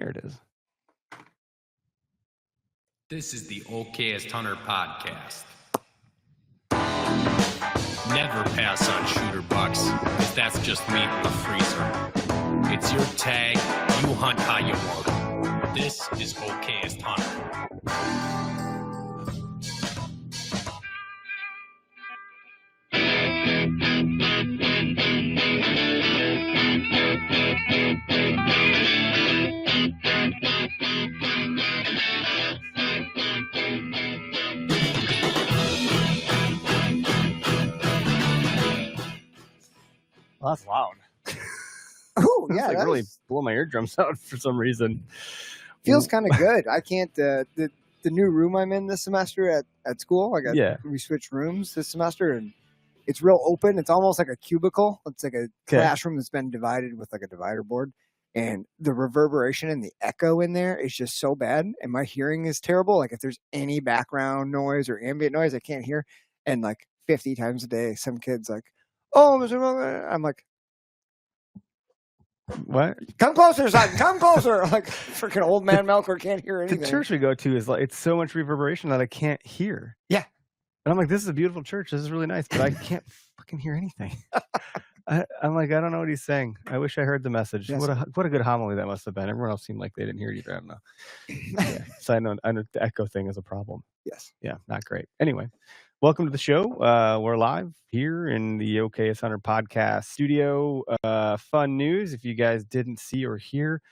There it is. This is the Okayest Hunter podcast. Never pass on shooter bucks, because that's just meat in the freezer. It's your tag, you hunt how you want. This is Okayest Hunter. Well, that's loud. Oh, yeah. Like really blow my eardrums out for some reason. Feels kind of good. I can't, the new room I'm in this semester at school, we switched rooms this semester, and it's real open. It's almost like a cubicle. It's like a classroom that's been divided with like a divider board. And the reverberation and the echo in there is just so bad. And my hearing is terrible. Like if there's any background noise or ambient noise, I can't hear. And like 50 times a day, some kid's like, "Oh, I'm like, what? Come closer, son. Come closer." Like freaking old man Melker can't hear anything. The church we go to is like, it's so much reverberation that I can't hear. Yeah. And I'm like, this is a beautiful church. This is really nice, but I can't fucking hear anything. I'm like, I don't know what he's saying. I wish I heard the message. Yes. What a good homily that must have been. Everyone else seemed like they didn't hear it either. I don't know. Yeah. So I know the echo thing is a problem. Yes. Yeah, not great. Anyway, welcome to the show. We're live here in the Okayest Hunter podcast studio. Fun news, if you guys didn't see or hear,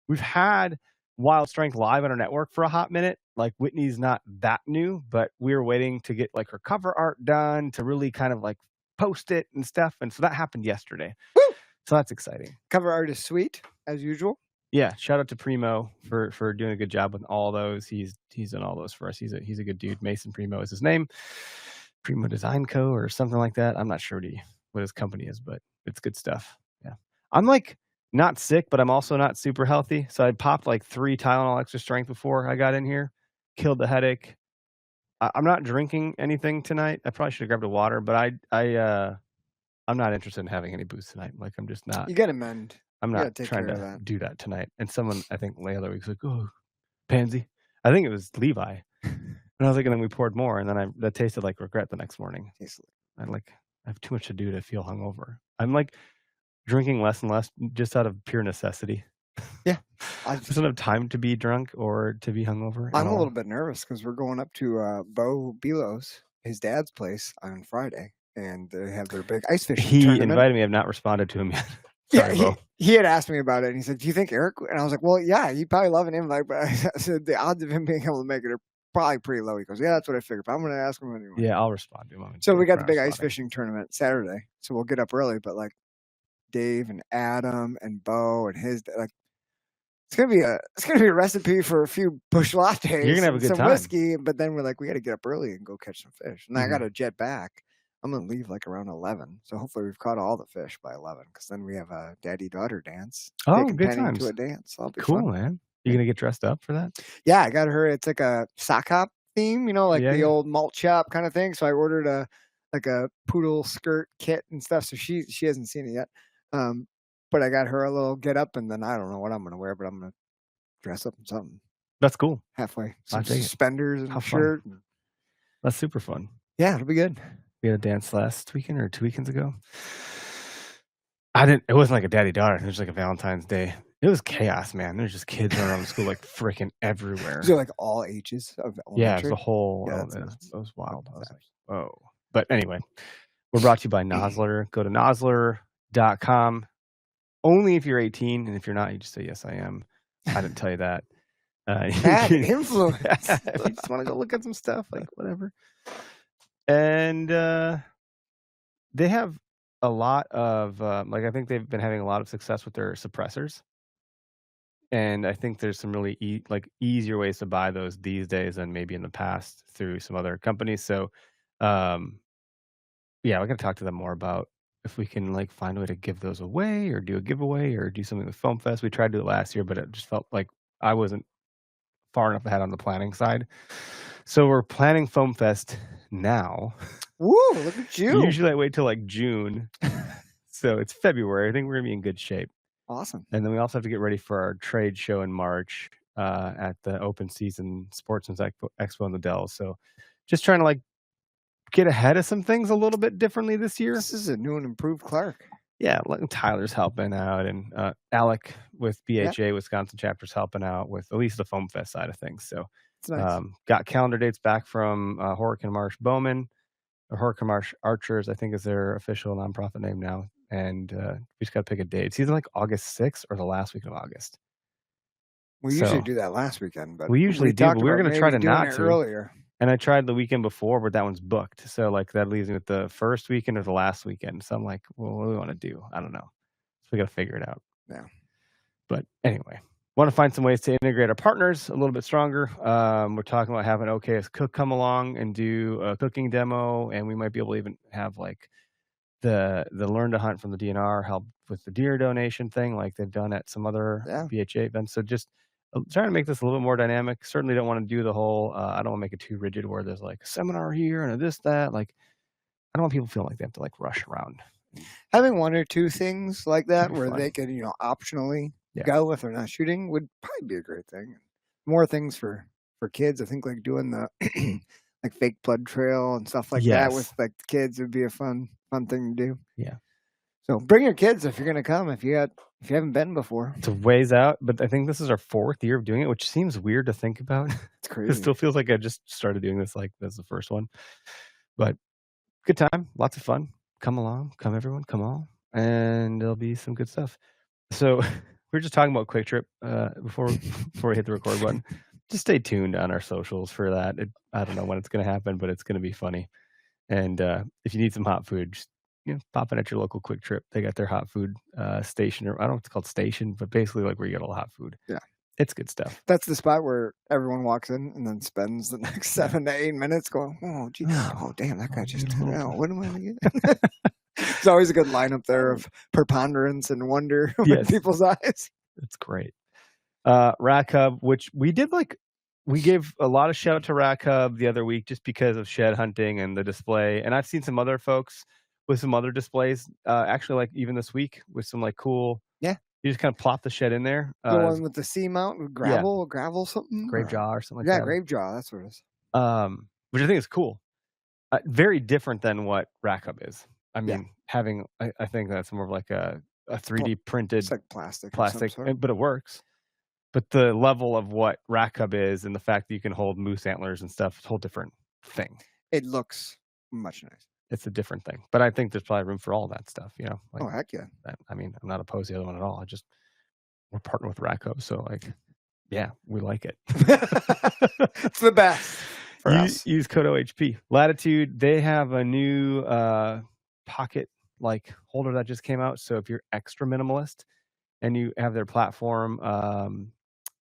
we've had Wild Strength live on our network for a hot minute. Like Whitney's not that new, but we were waiting to get like her cover art done to really kind of like post it and stuff. And so that happened yesterday. Woo! So that's exciting. Cover art is sweet as usual. Yeah. Shout out to Primo for doing a good job with all those. He's done all those for us. He's a good dude. Mason Primo is his name. Primo Design Co. or something like that. I'm not sure what his company is, but it's good stuff. Yeah. I'm like not sick, but I'm also not super healthy. So I popped like 3 Tylenol extra strength before I got in here. Killed the headache. I'm not drinking anything tonight. I probably should have grabbed a water, but I'm not interested in having any booze tonight. Like I'm just not. You gotta mend. I'm not trying to do that tonight. And someone, I think, the other week was like, "Oh, pansy." I think it was Levi. And I was like, and then we poured more, and then that tasted like regret the next morning. I have too much to do to feel hungover. I'm like drinking less and less just out of pure necessity. Yeah. I just don't have time to be drunk or to be hungover. I'm a little bit nervous because we're going up to Bo Belos, his dad's place, on Friday, and they have their big ice fishing tournament. He invited me. I've not responded to him yet. Sorry, yeah, he had asked me about it, and he said, "Do you think Eric?" And I was like, "Well, yeah, he'd probably love an invite," but I said the odds of him being able to make it are probably pretty low. He goes, "Yeah, that's what I figured, but I'm going to ask him anyway." Yeah, I'll respond to him. So we got the big ice fishing tournament Saturday, so we'll get up early. But like Dave and Adam and Bo and his like. It's gonna be a recipe for a few bush lattes. You're gonna have a good some time. Whiskey, but then we're like, we got to get up early and go catch some fish. And I got to jet back. I'm gonna leave like around 11, so hopefully we've caught all the fish by 11. Because then we have a daddy-daughter dance. Oh, good times. To a dance. That'll be cool, fun. Man. You gonna get dressed up for that? Yeah, I got her. It's like a sock hop theme, like the old malt shop kind of thing. So I ordered a poodle skirt kit and stuff. So she hasn't seen it yet. But I got her a little get up, and then I don't know what I'm going to wear, but I'm going to dress up in something. That's cool. Halfway. Some suspenders and a shirt. That's super fun. Yeah, it'll be good. We had a dance last weekend or 2 weekends ago. It wasn't like a daddy-daughter. It was like a Valentine's Day. It was chaos, man. There's just kids running around the school like freaking everywhere. So like all ages of elementary? Yeah, it was the whole. Yeah, it was wild. I was like, oh. But anyway, we're brought to you by Nosler. Go to nosler.com. Only if you're 18, and if you're not, you just say, "Yes, I am." I didn't tell you that. Bad influence. If you just want to go look at some stuff, like whatever. And they have a lot of, I think they've been having a lot of success with their suppressors. And I think there's some really easier ways to buy those these days than maybe in the past through some other companies. So, yeah, we're going to talk to them more about if we can find a way to give those away or do a giveaway or do something with Foam Fest. We tried to do it last year, but it just felt like I wasn't far enough ahead on the planning side. So we're planning Foam Fest now. Woo, look at you. Usually I wait till June. So it's February. I think we're going to be in good shape. Awesome. And then we also have to get ready for our trade show in March at the Open Season Sportsman's Expo in the Dells. So just trying to like get ahead of some things a little bit differently this year. This is a new and improved Clark. Yeah, Tyler's helping out, and Alec with BHA Wisconsin chapter's helping out with at least the Foam Fest side of things. So it's nice. Got calendar dates back from Horican Marsh Bowman, or Horican Marsh Archers, I think is their official nonprofit name now. And we just got to pick a date. It's either like August 6th or the last week of August. We usually do that last weekend, but we usually do. But we're going to try to not to earlier. And I tried the weekend before, but that one's booked. So like that leaves me with the first weekend or the last weekend. So I'm like, well, what do we want to do? I don't know. So we got to figure it out. Yeah. But anyway, want to find some ways to integrate our partners a little bit stronger. We're talking about having Okayest Cook come along and do a cooking demo, and we might be able to even have like the learn to hunt from the DNR help with the deer donation thing, like they've done at some other BHA events. So just trying to make this a little bit more dynamic. Certainly don't want to do the whole, I don't want to make it too rigid where there's like a seminar here and a this, that. Like, I don't want people feeling like they have to like rush around. Having one or two things like that where they can, optionally go if they're not shooting would probably be a great thing. More things for kids. I think like doing the like fake blood trail and stuff like that with like the kids would be a fun thing to do. Yeah. So bring your kids if you're going to come, if you haven't been before. It's a ways out, but I think this is our 4th year of doing it, which seems weird to think about. It's crazy. It still feels like I just started doing this like this is the first one. But good time, lots of fun. Come along, come everyone, come all, and there'll be some good stuff. So we're just talking about Quick Trip before we hit the record button. Just stay tuned on our socials for that. I don't know when it's going to happen, but it's going to be funny. And if you need some hot food, just pop in at your local Quick Trip. They got their hot food station, or I don't know if it's called station, but basically like where you get all the hot food. Yeah. It's good stuff. That's the spot where everyone walks in and then spends the next 7 to 8 minutes going, oh, gee, oh damn, that guy just took out. What am I going to get? It's always a good lineup there of preponderance and wonder in people's eyes. It's great. Rack Hub, which we gave a lot of shout out to Rack Hub the other week just because of shed hunting and the display. And I've seen some other folks with some other displays, actually like even this week with some like cool. Yeah. You just kind of plop the shed in there. The one with the C mount with gravel something? Grave jaw or something like that. Yeah, grave jaw. That's what it is. Which I think is cool. Very different than what Rack Hub is. I mean, I think that's more of like a 3D printed. It's like plastic, but it works. But the level of what Rack Hub is and the fact that you can hold moose antlers and stuff, it's a whole different thing. It looks much nicer. It's a different thing. But I think there's probably room for all that stuff, Like, oh, heck yeah. I mean, I'm not opposed to the other one at all. We're partnering with Rack Hub, so like, yeah, we like it. It's the best for us. Use code OHP. Latitude, they have a new pocket like holder that just came out. So if you're extra minimalist and you have their profile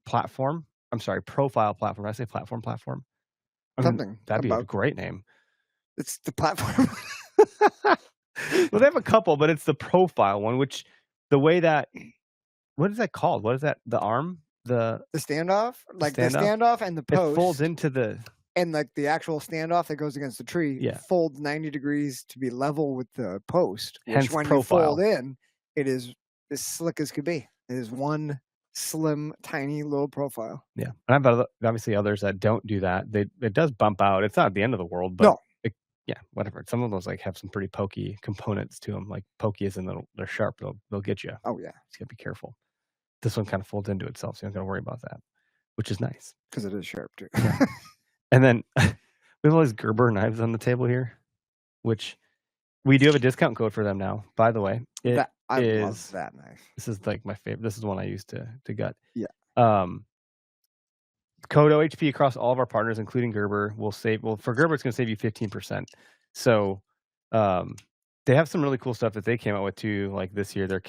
platform. Did I say platform? Something. That'd be a great name. It's the platform. Well, they have a couple, but it's the profile one, which what is that called? What is that? The arm? The standoff? Like the standoff and the post. It folds into and like the actual standoff that goes against the tree folds 90 degrees to be level with the post. Which hence when profile. You fold in, it is as slick as could be. It is one slim, tiny little profile. Yeah. And I've obviously others that don't do that. It does bump out. It's not at the end of the world, but whatever. Some of those like have some pretty pokey components to them. Like pokey is in they're sharp. They'll get you. Oh yeah. You gotta be careful. This one kind of folds into itself, so you don't gotta worry about that, which is nice. Because it is sharp too. Yeah. And then we have all these Gerber knives on the table here, which we do have a discount code for them now, by the way. I love that knife. This is like my favorite. This is the one I used to gut. Yeah. Code OHP across all of our partners, including Gerber, for Gerber, it's going to save you 15%. So they have some really cool stuff that they came out with too, like this year, they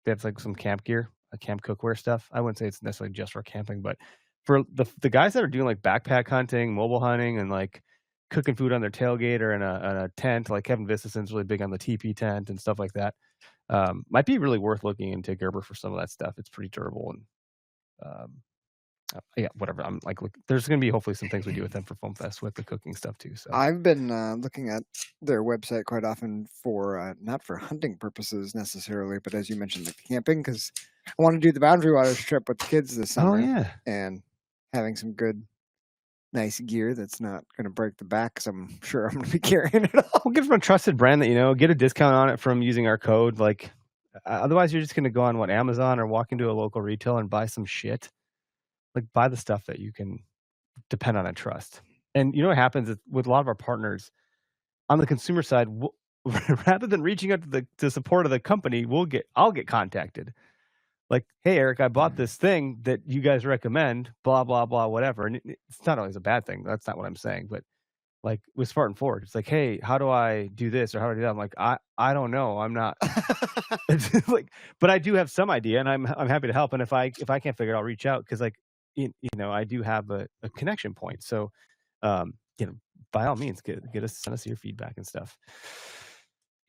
have like some camp gear, camp cookware stuff. I wouldn't say it's necessarily just for camping, but for the guys that are doing like backpack hunting, mobile hunting, and like cooking food on their tailgate or in a tent, like Kevin Vistason's really big on the teepee tent and stuff like that. Might be really worth looking into Gerber for some of that stuff. It's pretty durable and Yeah, whatever. I'm like, look, there's going to be hopefully some things we do with them for Foam Fest with the cooking stuff too. So I've been looking at their website quite often for not for hunting purposes necessarily, but as you mentioned, like camping, because I want to do the Boundary Waters trip with the kids this summer. Oh yeah, and having some good, nice gear that's not going to break the back, because I'm sure I'm going to be carrying it all. We'll get from a trusted brand that get a discount on it from using our code. Like, otherwise, you're just going to go on Amazon or walk into a local retailer and buy some shit. Like, buy the stuff that you can depend on and trust. And you know what happens is, with a lot of our partners on the consumer side, rather than reaching out to the support of the company, I'll get contacted. Like, hey, Eric, I bought this thing that you guys recommend, blah, blah, blah, whatever. And it's not always a bad thing. That's not what I'm saying. But like with Spartan Forge, it's like, hey, how do I do this or how do I do that? I'm like, I don't know. I'm not like, but I do have some idea, and I'm happy to help. And if I can't figure it, I'll reach out, because like I do have a connection point. So by all means, send us your feedback and stuff.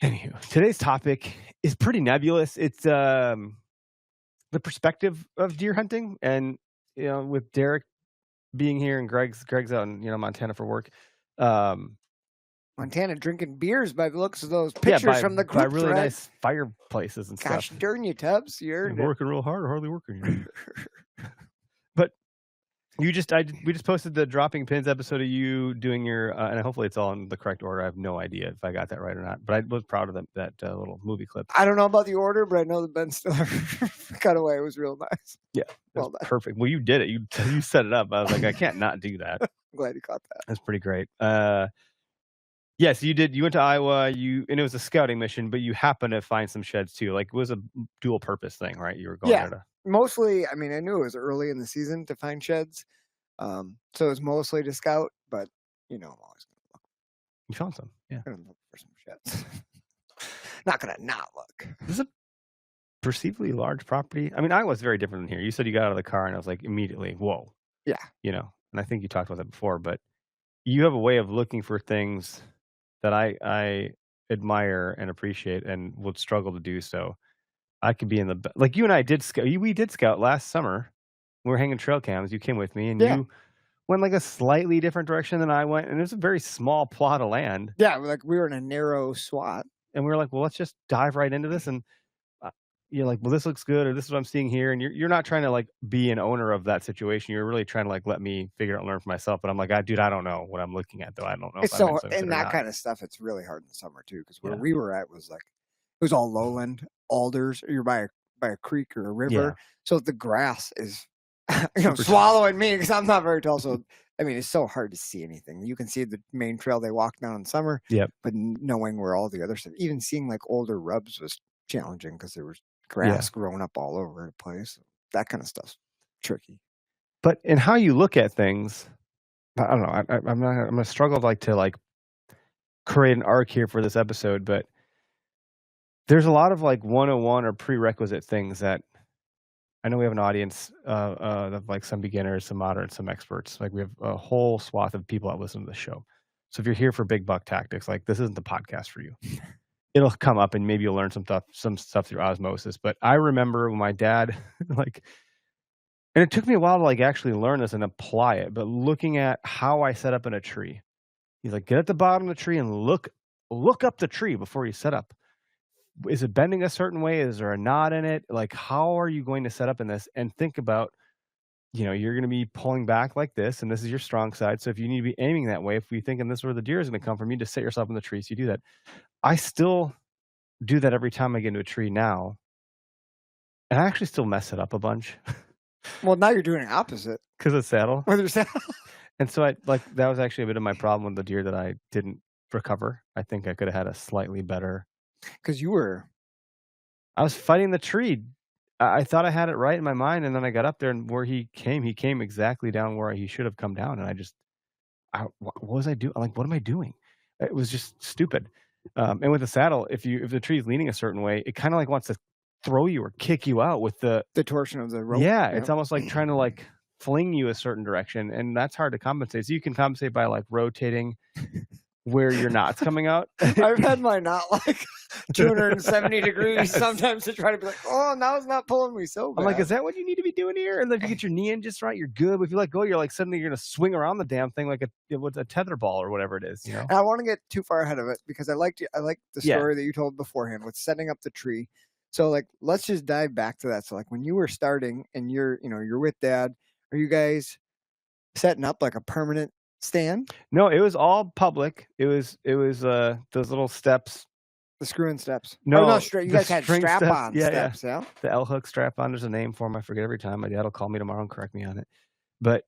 Anywho, today's topic is pretty nebulous. It's the perspective of deer hunting, and with Derek being here and Greg's out in Montana for work. Montana drinking beers by the looks of those pictures from the group. By really nice fireplaces and stuff. Gosh darn you, Tubbs. You're working real hard or hardly working. But we just posted the Dropping Pins episode of you doing your, and hopefully it's all in the correct order. I have no idea if I got that right or not, but I was proud of that little movie clip. I don't know about the order, but I know the Ben Stiller cutaway was real nice. Yeah, well done. Perfect. Well, you did it. You set it up. I was like, I can't not do that. I'm glad you caught that. That's pretty great. Yes, you did. You went to Iowa. And it was a scouting mission, but you happened to find some sheds too. Like, it was a dual purpose thing, right? You were going there to. Mostly, I mean, I knew it was early in the season to find sheds. So it was mostly to scout, but I'm always going to look. You found some, yeah. I'm going to look for some sheds. Not going to not look. This is a perceivably large property. I mean, Iowa's very different than here. You said you got out of the car, and I was like, immediately, whoa. Yeah. And I think you talked about that before, but you have a way of looking for things that I admire and appreciate, and would struggle to do so. I could be like you and I did scout. We did scout last summer. We were hanging trail cams. You came with me, and you went like a slightly different direction than I went, and it was a very small plot of land. Yeah, like we were in a narrow swath, and we were like, well, let's just dive right into this. And you're like, well, this looks good, or this is what I'm seeing here. And you're not trying to like be an owner of that situation. You're really trying to like let me figure it out and learn for myself. But I'm like, dude, I don't know what I'm looking at, though. I don't know. It's so, and that kind of stuff, it's really hard in the summer too, because where we were at was like, it was all lowland, alders. You're by a creek or a river, so the grass is swallowing me, because I'm not very tall. So I mean, it's so hard to see anything. You can see the main trail they walk down in summer, but knowing where all the other stuff, even seeing like older rubs, was challenging, because there was grass growing up all over the place. That kind of stuff's tricky. But in how you look at things, I don't know. I'm gonna struggle to create an arc here for this episode, but there's a lot of like 101 or prerequisite things that I know we have an audience of like some beginners, some moderate, some experts. Like, we have a whole swath of people that listen to the show. So if you're here for big buck tactics, like, this isn't the podcast for you. It'll come up, and maybe you'll learn some stuff through osmosis. But I remember when my dad and it took me a while to like actually learn this and apply it, but looking at how I set up in a tree, he's like, get at the bottom of the tree and look up the tree before you set up. Is it bending a certain way? Is there a knot in it? Like, how are you going to set up in this? And think about, you're going to be pulling back like this, and this is your strong side. So if you need to be aiming that way, if you're thinking this is where the deer is going to come from, you just set yourself in the tree. So you do that. I still do that every time I get into a tree now, and I actually still mess it up a bunch. Well, now you're doing the opposite. Because of saddle. With your saddle. And so that was actually a bit of my problem with the deer that I didn't recover. I think I could have had a slightly better. Because I was fighting the tree. I thought I had it right in my mind, and then I got up there, and where he came exactly down where he should have come down, and what was I doing? Like, what am I doing? It was just stupid. And with the saddle, if the tree is leaning a certain way, it kind of like wants to throw you or kick you out with the torsion of the rope. Yeah, it's almost like trying to like fling you a certain direction, and that's hard to compensate. So you can compensate by like rotating where your knot's coming out. I've had my knot like 270 degrees sometimes to try to be like, oh, now it's not pulling me so bad. I'm like, is that what you need to be doing here? And if you get your knee in just right, you're good. But if you let go, you're like suddenly you're gonna swing around the damn thing like a tether ball or whatever it is. You know. And I want to get too far ahead of it because I like the story that you told beforehand with setting up the tree. So like, let's just dive back to that. So like, when you were starting and you're with Dad, are you guys setting up like a permanent stand? No, it was all public. It was those little steps. The screw-in steps. No, you guys had strap-on steps, yeah? The L-hook strap-on. There's a name for them. I forget every time. My dad will call me tomorrow and correct me on it. But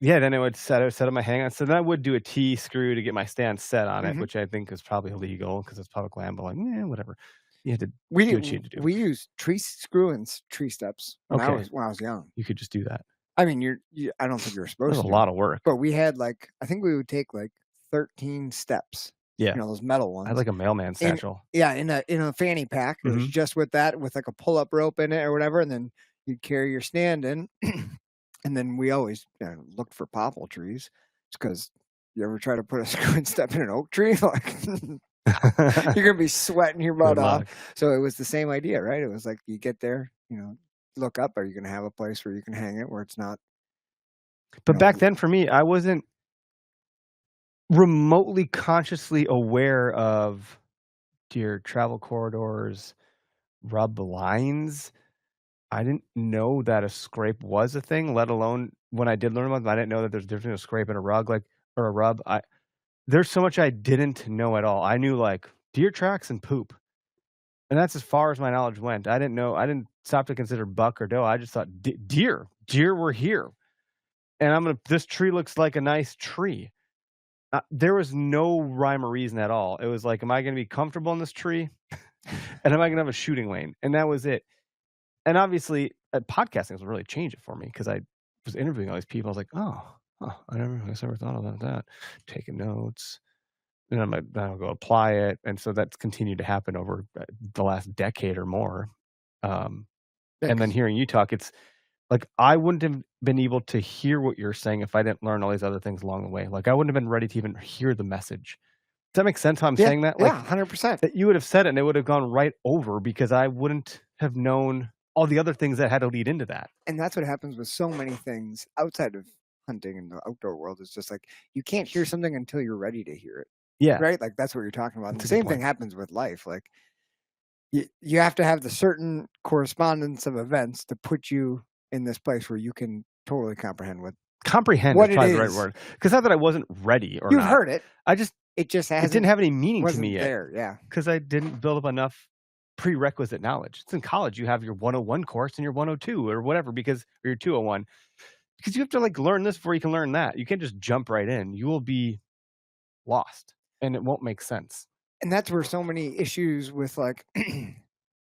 yeah, then I would set up my hang-on. So then I would do a T-screw to get my stand set on it, which I think is probably illegal because it's public land. But like, whatever. You had to do what you had to do. We used tree screw-ins, tree steps when I was young. You could just do that. I mean, I don't think you were supposed to. It was a lot of work. But we had I think we would take 13 steps. Yeah. Those metal ones. I had like a mailman satchel. In a fanny pack. It was just with that, with like a pull-up rope in it or whatever, and then you'd carry your stand in. And then we always looked for popple trees. It's because you ever try to put a screw-in step in an oak tree? You're gonna be sweating your butt off. So it was the same idea, right? It was like you get there, look up. Are you gonna have a place where you can hang it where it's not? But back then, for me, I wasn't remotely consciously aware of deer travel corridors, rub lines. I didn't know that a scrape was a thing, let alone when I did learn about them, I didn't know that there's a difference between a scrape and a rug, or a rub. There's so much I didn't know at all. I knew deer tracks and poop. And that's as far as my knowledge went. I didn't stop to consider buck or doe. I just thought deer were here. And this tree looks like a nice tree. There was no rhyme or reason at all. It was like, am I going to be comfortable in this tree? And am I going to have a shooting lane? And that was it. And obviously, podcasting has really changed it for me because I was interviewing all these people. I was like, oh, I never thought about that. Taking notes. And then I'll go apply it. And so that's continued to happen over the last decade or more. And then hearing you talk, it's like I wouldn't have been able to hear what you're saying if I didn't learn all these other things along the way. Like I wouldn't have been ready to even hear the message. Does that make sense how I'm saying that? Yeah, 100%. That you would have said it and it would have gone right over because I wouldn't have known all the other things that had to lead into that. And that's what happens with so many things outside of hunting in the outdoor world. It's just like you can't hear something until you're ready to hear it. Yeah. Right? Like that's what you're talking about. And the same thing happens with life. Like you have to have the certain correspondence of events to put you in this place where you can totally comprehend what is probably the right word. Because not that I wasn't ready or You've heard it. It didn't have any meaning to me yet. There, yeah. Because I didn't build up enough prerequisite knowledge. It's in college. You have your 101 course and your 102 or whatever or your 201. Because you have to learn this before you can learn that. You can't just jump right in. You will be lost and it won't make sense. And that's where so many issues with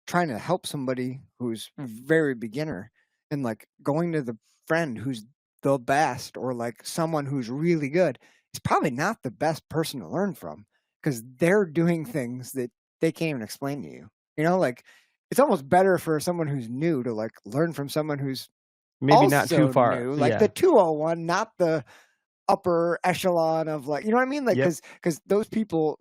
trying to help somebody who's very beginner and going to the friend who's the best or someone who's really good is probably not the best person to learn from because they're doing things that they can't even explain to you. It's almost better for someone who's new to learn from someone who's maybe not too far. New, the 201, not the upper echelon of you know what I mean? Because those people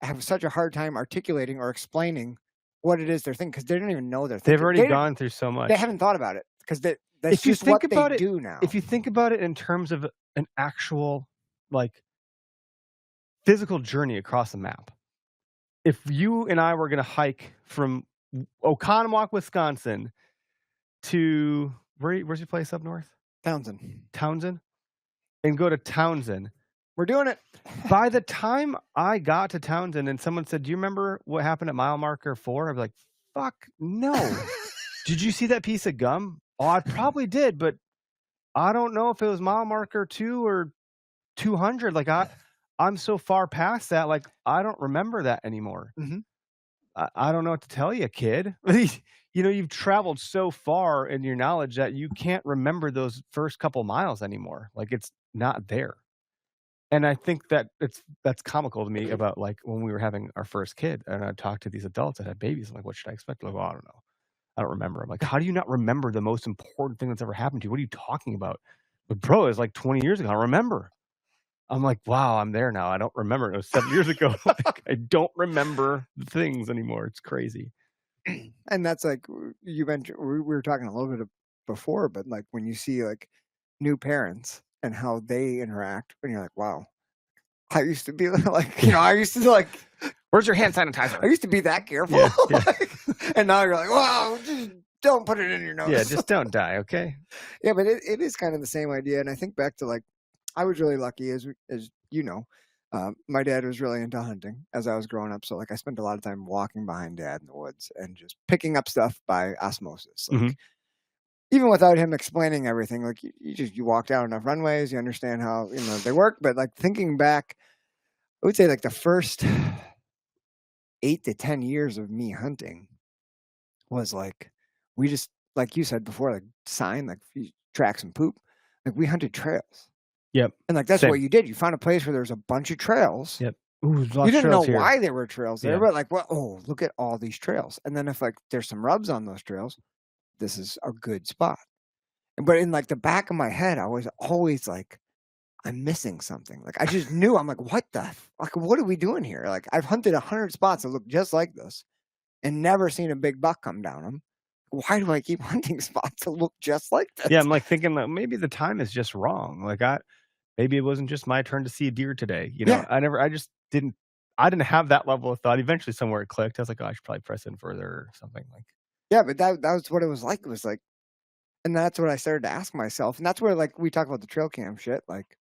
have such a hard time articulating or explaining what it is they're thinking because they don't even know they're thinking. They've already gone through so much. They haven't thought about it because that's just what they do now. If you think about it in terms of an actual physical journey across a map, if you and I were going to hike from Oconomowoc, Wisconsin to where's your place up north? Townsend? And go to Townsend. We're doing it. By the time I got to Townsend and someone said, do you remember what happened at mile marker 4? I'd be like, fuck, no. Did you see that piece of gum? Oh, I probably did, but I don't know if it was mile marker 2 or 200. I'm so far past that. I don't remember that anymore. Mm-hmm. I don't know what to tell you, kid. You've traveled so far in your knowledge that you can't remember those first couple miles anymore. It's not there. And I think that that's comical to me about when we were having our first kid and I talked to these adults that had babies. I'm like, what should I expect? I don't know. I don't remember. I'm like, how do you not remember the most important thing that's ever happened to you? What are you talking about? But bro, it's 20 years ago. I remember. I'm like, wow, I'm there now. I don't remember. It was 7 years ago. Like, I don't remember the things anymore. It's crazy. And that's like you mentioned. We were talking a little bit before, but like when you see like new parents and how they interact, and you're like, wow, I used to be like, I used to like, where's your hand sanitizer? I used to be that careful. Yeah, yeah. And now you're like, wow, just don't put it in your nose. Yeah, just don't die, okay? Yeah, but it is kind of the same idea. And I think back to like, I was really lucky, as you know, my dad was really into hunting as I was growing up. So like, I spent a lot of time walking behind dad in the woods and just picking up stuff by osmosis. Like, even without him explaining everything, like you walk down enough runways, you understand how they work. But like thinking back, I would say like the first 8 to 10 years of me hunting was like, we just, like you said before, like sign, like tracks and poop. Like we hunted trails. Yep. And like, that's what you did. You found a place where there's a bunch of trails. Yep. Ooh, you didn't know why there were trails there, but like, well, oh, look at all these trails. And then if like there's some rubs on those trails, this is a good spot. But in like the back of my head, I was always like, I'm missing something. Like I just knew. I'm like, what are we doing here? Like I've hunted 100 spots that look just like this and never seen a big buck come down them. Why do I keep hunting spots that look just like this? Yeah, I'm like thinking that maybe the time is just wrong. Like maybe it wasn't just my turn to see a deer today. I just didn't have that level of thought. Eventually somewhere it clicked. I was like, oh, I should probably press in further or something like. Yeah, but that was what it was like. It was like, and that's what I started to ask myself. And that's where like we talk about the trail cam shit, like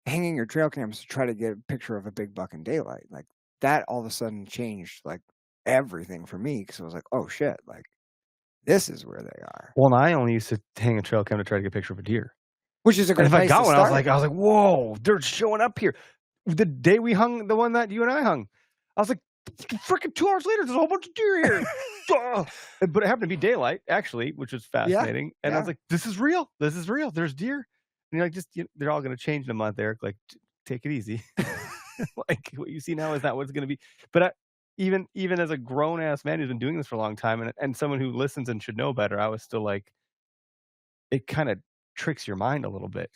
hanging your trail cams to try to get a picture of a big buck in daylight. Like that all of a sudden changed like everything for me, because I was like, oh shit, like this is where they are. Well, and I only used to hang a trail cam to try to get a picture of a deer. Which is a great place to start. I was like, whoa, they're showing up here. The day we hung the one that you and I hung, I was like, freaking 2 hours later, there's a whole bunch of deer here. But it happened to be daylight, actually, which was fascinating. Yeah, and I was like, this is real. This is real. There's deer. And you're like, they're all going to change in a month, Eric. Like, take it easy. Like, what you see now is not what it's going to be. But even as a grown-ass man who's been doing this for a long time and someone who listens and should know better, I was still like, it kind of tricks your mind a little bit.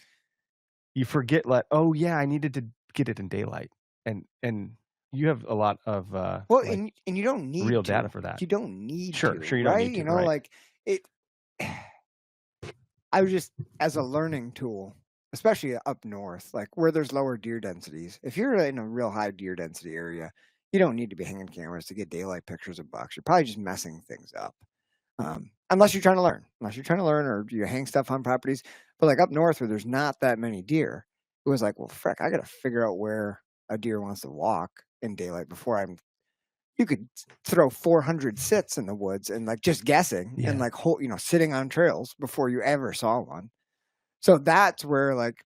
You forget, like, oh, yeah, I needed to get it in daylight. And you have a lot of well, like, and you don't need real data for that. You don't need sure you don't right? need to, right? Like it. I was just as a learning tool, especially up north, like where there's lower deer densities. If you're in a real high deer density area, you don't need to be hanging cameras to get daylight pictures of bucks. You're probably just messing things up, unless you're trying to learn. Or you hang stuff on properties. But like up north where there's not that many deer, it was like, well, frick, I got to figure out where a deer wants to walk in daylight before you could throw 400 sits in the woods and like just guessing and like sitting on trails before you ever saw one. So that's where like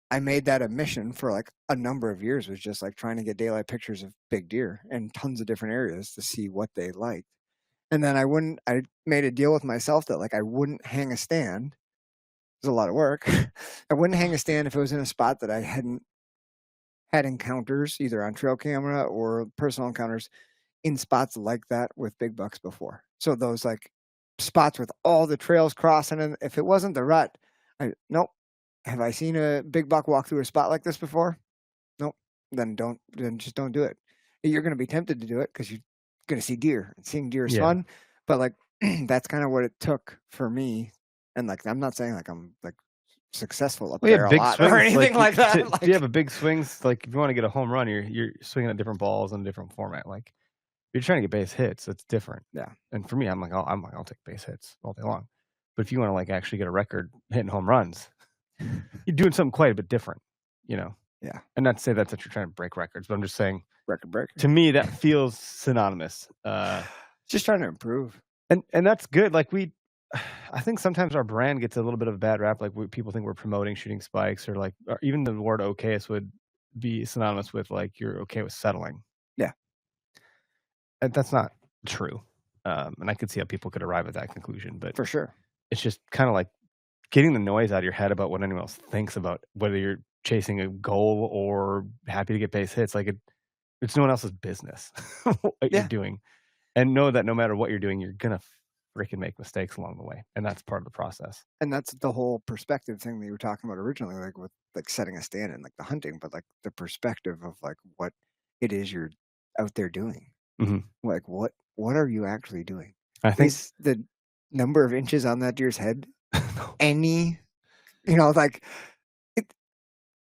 I made that a mission for like a number of years, was just like trying to get daylight pictures of big deer in tons of different areas to see what they liked. And then I made a deal with myself that like I wouldn't hang a stand. It was a lot of work. I wouldn't hang a stand if it was in a spot that I hadn't had encounters either on trail camera or personal encounters in spots like that with big bucks before. So those like spots with all the trails crossing, and if it wasn't the rut, nope. Have I seen a big buck walk through a spot like this before? Nope. Then just don't do it. You're going to be tempted to do it because you're going to see deer, and seeing deer is fun. But like that's kind of what it took for me. And like I'm not saying like I'm like successful up there a lot swings, or anything like that. Like, you have a big swings. Like if you want to get a home run, you're swinging at different balls in a different format. Like you're trying to get base hits. It's different. Yeah. And for me, I'll take base hits all day long. But if you want to like actually get a record hitting home runs, you're doing something quite a bit different, Yeah. And not to say that's that you're trying to break records, but I'm just saying record breaker. To me, that feels synonymous. Just trying to improve. And that's good. Like I think sometimes our brand gets a little bit of a bad rap. Like people think we're promoting shooting spikes, or even the word okayest would be synonymous with like you're okay with settling. Yeah. And that's not true. And I could see how people could arrive at that conclusion, but for sure, it's just kind of like getting the noise out of your head about what anyone else thinks about whether you're chasing a goal or happy to get base hits. Like it's no one else's business what you're doing, and know that no matter what you're doing, you're gonna freaking make mistakes along the way, and that's part of the process. And that's the whole perspective thing that you were talking about originally, like with like setting a stand in like the hunting, but like the perspective of like what it is you're out there doing. Mhm. Like what are you actually doing? I think Is the number of inches on that deer's head any, like it,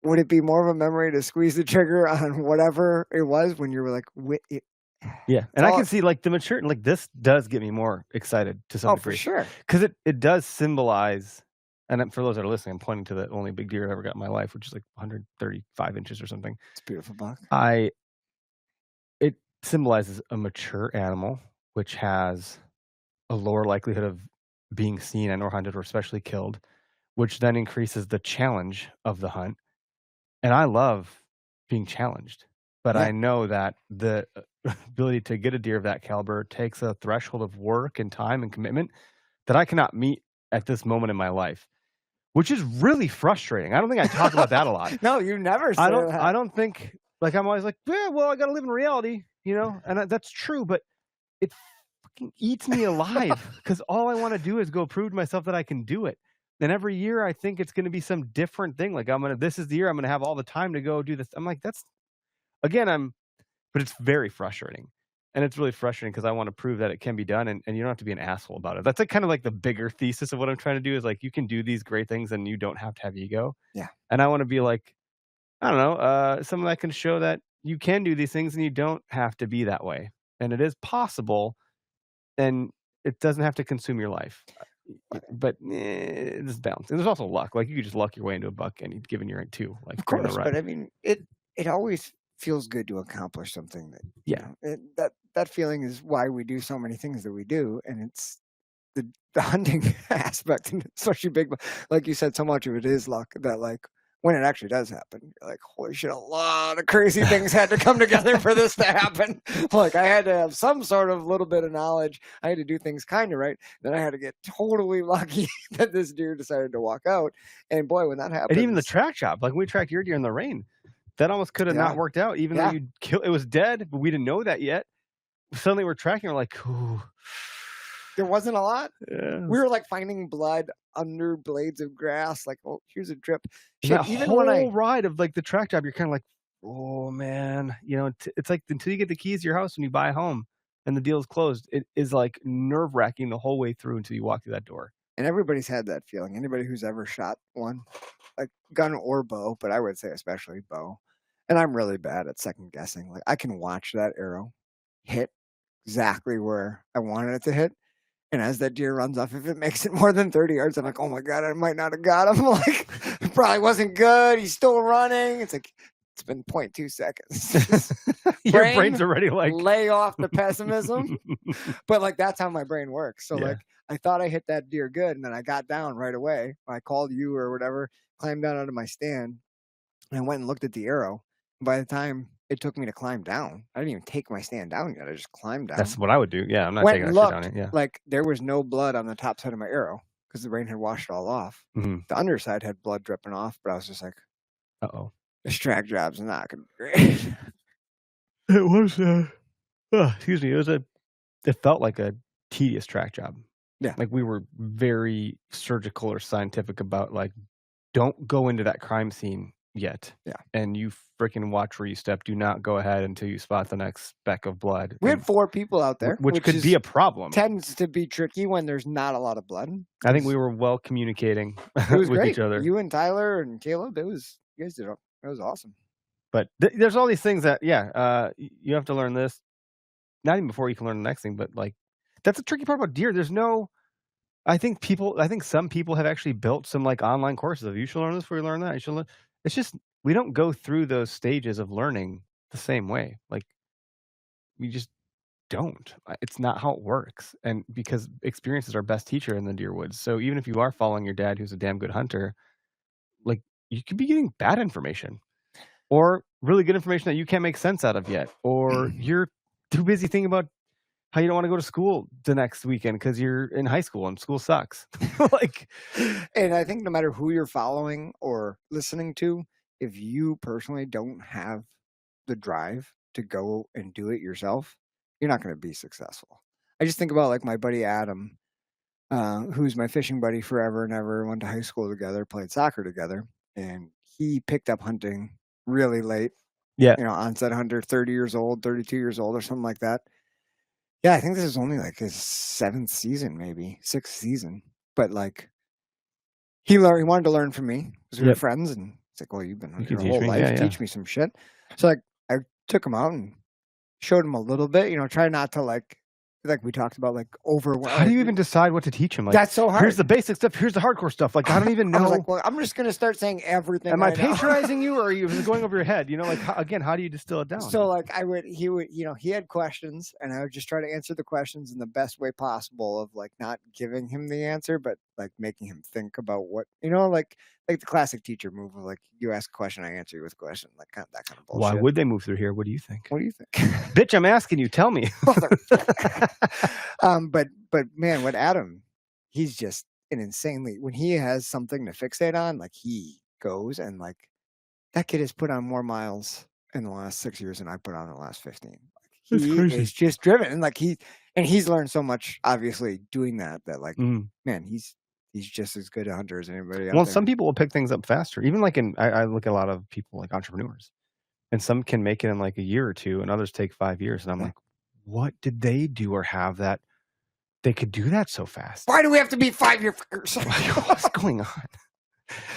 would it be more of a memory to squeeze the trigger on whatever it was when you were like, yeah, and I can see like the mature, like this does get me more excited to some oh, degree. for sure. Because it does symbolize, and for those that are listening, I'm pointing to the only big deer I ever got in my life, which is like 135 inches or something. It's a beautiful buck. It symbolizes a mature animal, which has a lower likelihood of being seen and or hunted or especially killed, which then increases the challenge of the hunt. And I love being challenged, but Yeah. I know that the ability to get a deer of that caliber takes a threshold of work and time and commitment that I cannot meet at this moment in my life, which is really frustrating. I don't think I talk about that a lot. No, you never say that. I don't think, like, I'm always like, yeah, well, I got to live in reality, and that's true, but it fucking eats me alive because all I want to do is go prove to myself that I can do it. And every year I think it's going to be some different thing. Like this is the year I'm going to have all the time to go do this. I'm like, but it's very frustrating. And it's really frustrating because I want to prove that it can be done, and you don't have to be an asshole about it. That's like kind of like the bigger thesis of what I'm trying to do is like, you can do these great things and you don't have to have ego. Yeah. And I want to be like, I don't know, someone that can show that you can do these things and you don't have to be that way. And it is possible, and it doesn't have to consume your life. But it's balanced. And there's also luck. Like you could just luck your way into a buck and given you're in two. Like of course, but I mean, it always feels good to accomplish something that that feeling is why we do so many things that we do, and it's the hunting aspect, and especially big, like you said, so much of it is luck that like when it actually does happen, you're like, holy shit, a lot of crazy things had to come together for this to happen. Like I had to have some sort of little bit of knowledge. I had to do things kind of right. Then I had to get totally lucky that this deer decided to walk out. And boy, when that happened, and even the track job, like when we tracked your deer in the rain, that almost could have not worked out, even though it was dead, but we didn't know that yet. Suddenly we're tracking, we're like, ooh. There wasn't a lot. Yeah. We were like finding blood under blades of grass. Like, oh, here's a drip. Shit, that even whole ride of like the track job, you're kind of like, oh man, it's like until you get the keys to your house when you buy a home and the deal is closed, it is like nerve wracking the whole way through until you walk through that door. And everybody's had that feeling. Anybody who's ever shot one, like gun or bow, but I would say especially bow. And I'm really bad at second guessing. Like I can watch that arrow hit exactly where I wanted it to hit. And as that deer runs off, if it makes it more than 30 yards, I'm like, oh my God, I might not have got him. Like, it probably wasn't good. He's still running. It's like, it's been 0.2 seconds. Your brain's already like, lay off the pessimism. But like, that's how my brain works. So like, I thought I hit that deer good. And then I got down right away. I called you or whatever, climbed down out of my stand, and I went and looked at the arrow. By the time it took me to climb down, I didn't even take my stand down yet. I just climbed down. That's what I would do. Yeah, I'm not taking that shit down yet. Yeah. Like there was no blood on the top side of my arrow because the rain had washed it all off. Mm-hmm. The underside had blood dripping off, but I was just like, uh-oh. This track job's not going to be great. It was, excuse me, it felt like a tedious track job. Yeah. Like we were very surgical or scientific about like, don't go into that crime scene yet. Yeah. And you freaking watch where you step. Do not go ahead until you spot the next speck of blood. We had 4 people out there, which could be a problem. Tends to be tricky when there's not a lot of blood. I think we were well communicating with great. Each other. You and Tyler and Caleb, you guys did it. It was awesome. But there's all these things that, you have to learn this. Not even before you can learn the next thing, but like that's the tricky part about deer. There's no. I think some people have actually built some like online courses of you should learn this before you learn that. You should learn. It's just we don't go through those stages of learning the same way. Like we just don't. It's not how it works. And because experience is our best teacher in the deer woods. So even if you are following your dad, who's a damn good hunter, like you could be getting bad information or really good information that you can't make sense out of yet, or you're too busy thinking about how you don't want to go to school the next weekend because you're in high school and school sucks. And I think no matter who you're following or listening to, if you personally don't have the drive to go and do it yourself, you're not going to be successful. I just think about like my buddy Adam, who's my fishing buddy forever and ever, went to high school together, played soccer together, and he picked up hunting really late. Yeah. Onset hunter, 30 years old, 32 years old or something like that. Yeah, I think this is only like his 7th season, maybe 6th season. But like, he wanted to learn from me because we were friends, and it's like, well, you've been hunting your whole life, teach me some shit. So like, I took him out and showed him a little bit. Try not to like we talked about, like overwhelm. How do you even decide what to teach him? Like, that's so hard. Here's the basic stuff. Here's the hardcore stuff. Like, I don't even know. I was like, well, I'm just going to start saying everything. Am I patronizing you, or are you going over your head? Like, how do you distill it down? So like, he would, he had questions, and I would just try to answer the questions in the best way possible, of like not giving him the answer, but like making him think about what, like the classic teacher move of like, you ask a question, I answer you with a question, like that kind of bullshit. Why would they move through here? What do you think? What do you think? Bitch, I'm asking you. Tell me. But man, what Adam, he's just an insanely, when he has something to fixate on, like he goes, and like that kid has put on more miles in the last 6 years than I put on in the last 15. Like, he is just driven, and like he's learned so much, obviously, doing that like man, he's just as good a hunter as anybody else. Well, some people will pick things up faster. Even like I look at a lot of people like entrepreneurs, and some can make it in like a year or two, and others take 5 years. And I'm like, what did they do or have that they could do that so fast? Why do we have to be 5 years? What's going on?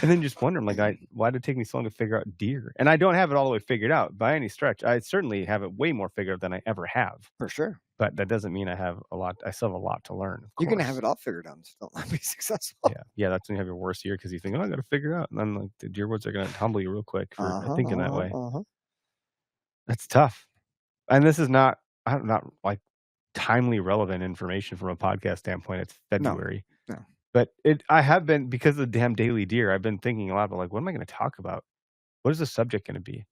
And then just wonder, like, why did it take me so long to figure out deer? And I don't have it all the way figured out by any stretch. I certainly have it way more figured out than I ever have. For sure. But that doesn't mean I still have a lot to learn. You can have it all figured out and still not be successful. Yeah. That's when you have your worst year, because you think, I got to figure it out. And then like the deer woods are going to humble you real quick for thinking that way. That's tough. And this is not like timely relevant information from a podcast standpoint. It's February. No. But I have been, because of the damn daily deer, I've been thinking a lot about, like, what am I going to talk about? What is the subject going to be?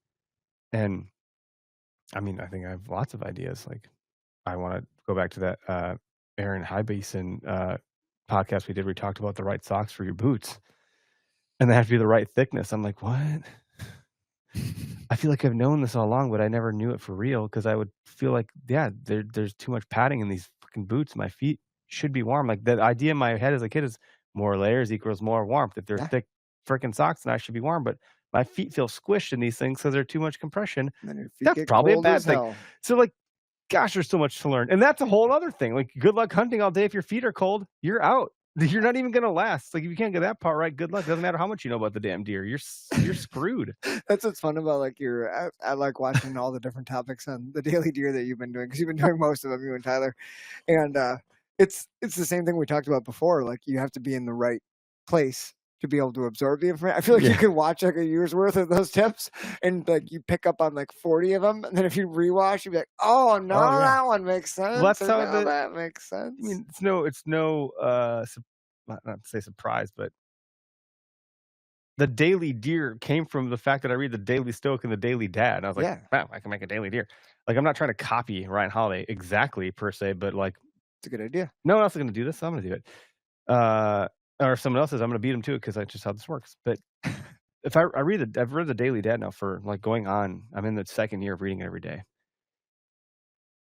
And I mean, I think I have lots of ideas. Like, I want to go back to that Aaron Highbasin podcast we did, where we talked about the right socks for your boots, and they have to be the right thickness. I'm like, what? I feel like I've known this all along, but I never knew it for real, because I would feel like, there's too much padding in these fucking boots. My feet should be warm. Like, the idea in my head as a kid is more layers equals more warmth. If they're thick freaking socks, then I should be warm. But my feet feel squished in these things because they're too much compression. That's probably a bad thing. So like, gosh, there's so much to learn. And that's a whole other thing. Like, good luck hunting all day. If your feet are cold, you're out. You're not even going to last. Like, if you can't get that part right, good luck. It doesn't matter how much you know about the damn deer. You're screwed. That's what's fun about like I like watching all the different topics on the daily deer that you've been doing, because you've been doing most of them, you and Tyler. And it's the same thing we talked about before. Like, you have to be in the right place to be able to absorb the information. I feel like you can watch like a year's worth of those tips, and like you pick up on like 40 of them, and then if you rewatch, you'd be like, oh no, that one makes sense. Well, that's how that makes sense. I mean, it's no not to say surprise, but the daily deer came from the fact that I read the Daily Stoic and the Daily Dad, and I was like, wow, I can make a daily deer. Like, I'm not trying to copy Ryan Holiday exactly per se, but like, it's a good idea. No one else is going to do this, so I'm going to do it. Or if someone else says, I'm going to beat them to it, because that's just how this works. But if I've read the Daily Dad now for like going on, I'm in the 2nd year of reading it every day.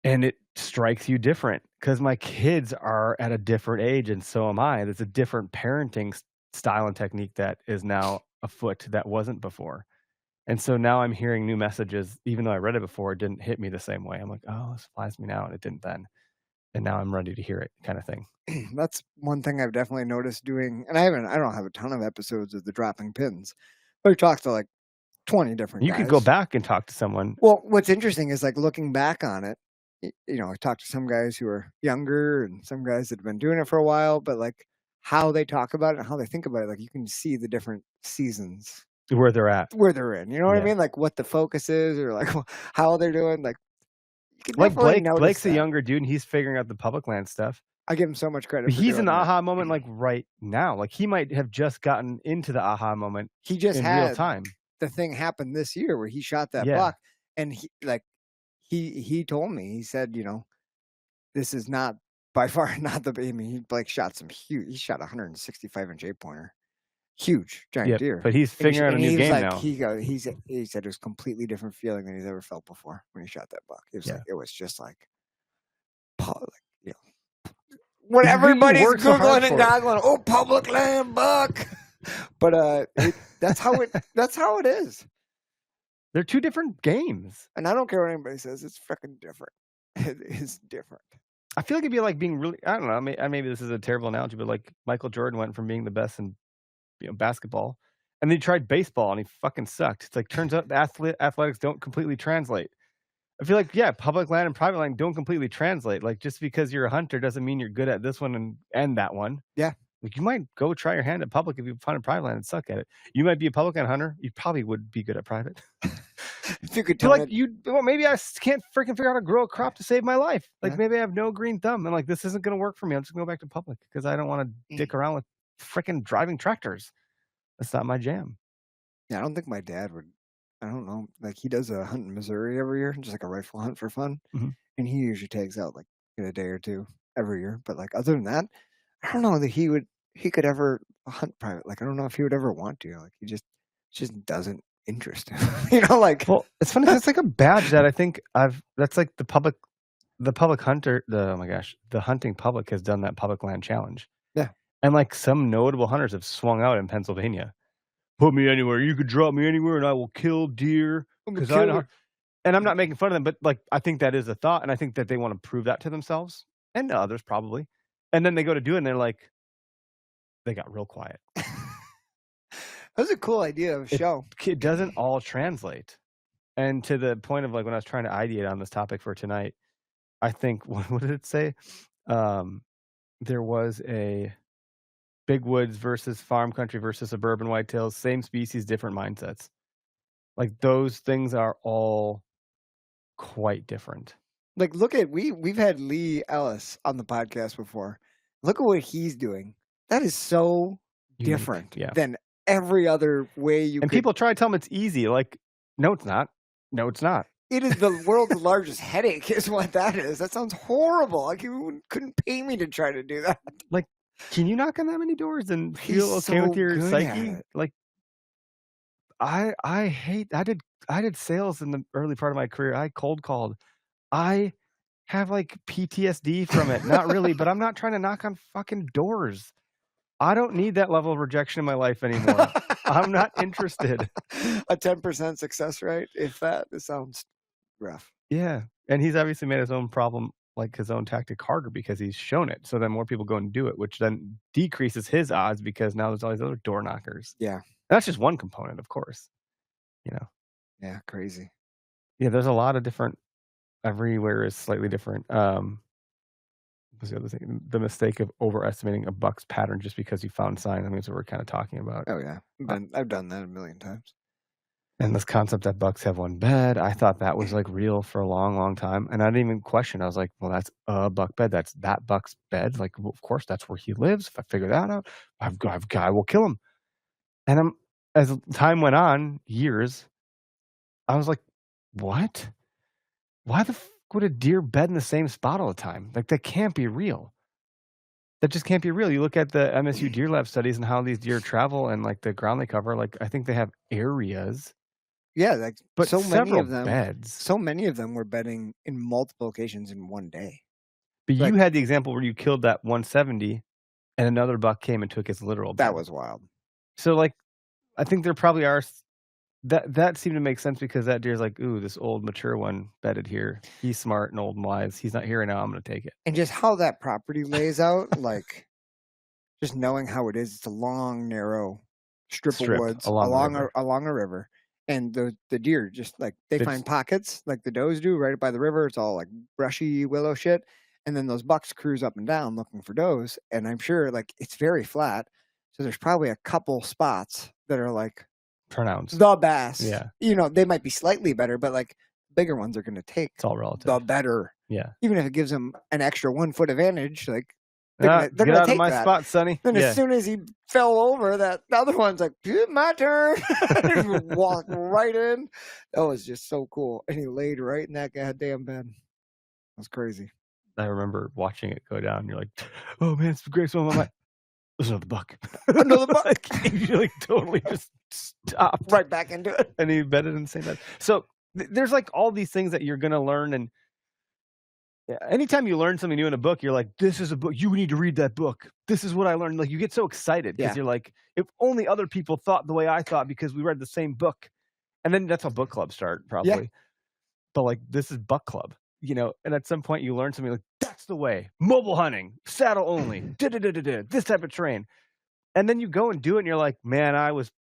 And it strikes you different, because my kids are at a different age, and so am I. There's a different parenting style and technique that is now afoot that wasn't before. And so now I'm hearing new messages, even though I read it before, it didn't hit me the same way. I'm like, oh, this applies to me now, and it didn't then. And now I'm ready to hear it, kind of thing. That's one thing I've definitely noticed doing, and I don't have a ton of episodes of the dropping pins, but we talked to like 20 different guys. You could go back and talk to someone. Well, what's interesting is like looking back on it, I talked to some guys who are younger and some guys that have been doing it for a while, but like how they talk about it and how they think about it, like you can see the different seasons where they're at, where they're in, you know what I mean? Like what the focus is, or like how they're doing. Like, Blake's a younger dude, and he's figuring out the public land stuff. I give him so much credit. He's in the aha moment, like right now. Like, he might have just gotten into the aha moment. He just in had real time. The thing happened this year where he shot that buck, and he told me, he said, this is not by far not the. I mean, Blake shot some huge. He shot 165-inch 8-pointer, huge giant deer. But he's figuring out a new game now. He said it was a completely different feeling than he's ever felt before when he shot that buck. It was it was just like when everybody's Googling and goggling, oh, public land buck. But that's how it is. They're two different games. And I don't care what anybody says. It's freaking different. It is different. I feel like it'd be like being really, I don't know, maybe this is a terrible analogy, but like Michael Jordan went from being the best in basketball, and then he tried baseball and he fucking sucked. It's like, turns out athletics don't completely translate. I feel like, yeah, public land and private land don't completely translate. Like, just because you're a hunter doesn't mean you're good at this one and that one. Yeah. Like, you might go try your hand at public if you find a private land and suck at it. You might be a public land hunter. You probably would be good at private. If you could tell maybe I can't freaking figure out how to grow a crop to save my life. Like, maybe I have no green thumb, and like, this isn't going to work for me. I'm just going to go back to public because I don't want to dick around with freaking driving tractors. That's not my jam. Yeah, I don't think my dad would. I don't know. Like, he does a hunt in Missouri every year, just like a rifle hunt for fun. Mm-hmm. And he usually tags out like in a day or two every year. But like, other than that, I don't know that he could ever hunt private. Like, I don't know if he would ever want to. Like, he just doesn't interest him. Like, well, it's funny because it's like a badge that I think that's like the public hunter, the hunting public has done that public land challenge. Yeah. And like, some notable hunters have swung out in Pennsylvania. Put me anywhere. You could drop me anywhere and I will kill deer. Because and I'm not making fun of them, but like, I think that is a thought. And I think that they want to prove that to themselves and to others probably. And then they go to do it and they're like, they got real quiet. That's a cool idea of a show. It doesn't all translate. And to the point of like, when I was trying to ideate on this topic for tonight, I think, what did it say? There was a big woods versus farm country versus suburban whitetails, same species, different mindsets. Like, those things are all quite different. Like, look at, we've had Lee Ellis on the podcast before. Look at what he's doing. That is so unique, different than every other way you and could. People try to tell him it's easy. Like, no, it's not. No, it's not. It is the world's largest headache is what that is. That sounds horrible. Like, you couldn't pay me to try to do that. Like, can you knock on that many doors and feel okay with your psyche? Like, I did sales in the early part of my career. I cold called. I have like PTSD from it. Not really, but I'm not trying to knock on fucking doors. I don't need that level of rejection in my life anymore. I'm not interested. A 10% success rate, if that. It sounds rough. Yeah. And he's obviously made his own problem, like his own tactic, harder because he's shown it. So then more people go and do it, which then decreases his odds because now there's all these other door knockers. Yeah. That's just one component, of course. Yeah, crazy. Yeah, there's a lot of different, everywhere is slightly different. What's the other thing? The mistake of overestimating a buck's pattern just because you found signs. I mean, that's what we're kind of talking about. Oh, yeah. I've done that a million times. And this concept that bucks have one bed, I thought that was like real for a long, long time. And I didn't even question. I was like, well, that's a buck bed. That's that buck's bed. Like, well, of course, that's where he lives. If I figure that out, I will kill him. And as time went on, years, I was like, what? Why the fuck would a deer bed in the same spot all the time? Like, that can't be real. That just can't be real. You look at the MSU Deer Lab studies and how these deer travel and like the ground they cover. Like, I think they have areas. Yeah, like, but so many of them beds. So many of them were bedding in multiple locations in one day. But like, you had the example where you killed that 170 and another buck came and took his literal bed. That was wild. So like, I think there probably are that seemed to make sense because that deer's like, ooh, this old mature one bedded here. He's smart and old and wise. He's not here right now. I'm going to take it. And just how that property lays out, like, just knowing how it is. It's a long, narrow strip of woods along a river. And the deer just like they find pockets like the does do right up by the river. It's all like brushy willow shit. And then those bucks cruise up and down looking for does. And I'm sure like it's very flat. So there's probably a couple spots that are like pronounced the best. Yeah. They might be slightly better, but like bigger ones are going to take it's all relative. The better. Yeah. Even if it gives them an extra 1 foot advantage, like they're gonna take my that. Spot, Sonny. Then as soon as he fell over, that the other one's like, my turn. Walked right in. That was just so cool. And he laid right in that goddamn bed. That was crazy. I remember watching it go down. You're like, oh man, it's a great one. I'm like, there's another buck. Another buck. Like, you like totally just stopped. Right back into it. And he bedded in the same bed. So there's like all these things that you're gonna learn, and Yeah, anytime you learn something new in a book, you're like, "This is a book. You need to read that book. This is what I learned." Like, you get so excited because Yeah. you're like, "If only other people thought the way I thought because we read the same book." And then that's how book clubs start Yeah. probably. But, like, this is book club, and at some point you learn something like, "That's the way. Mobile hunting, saddle only, da da da da da, this type of terrain." And then you go and do it and you're like, "Man,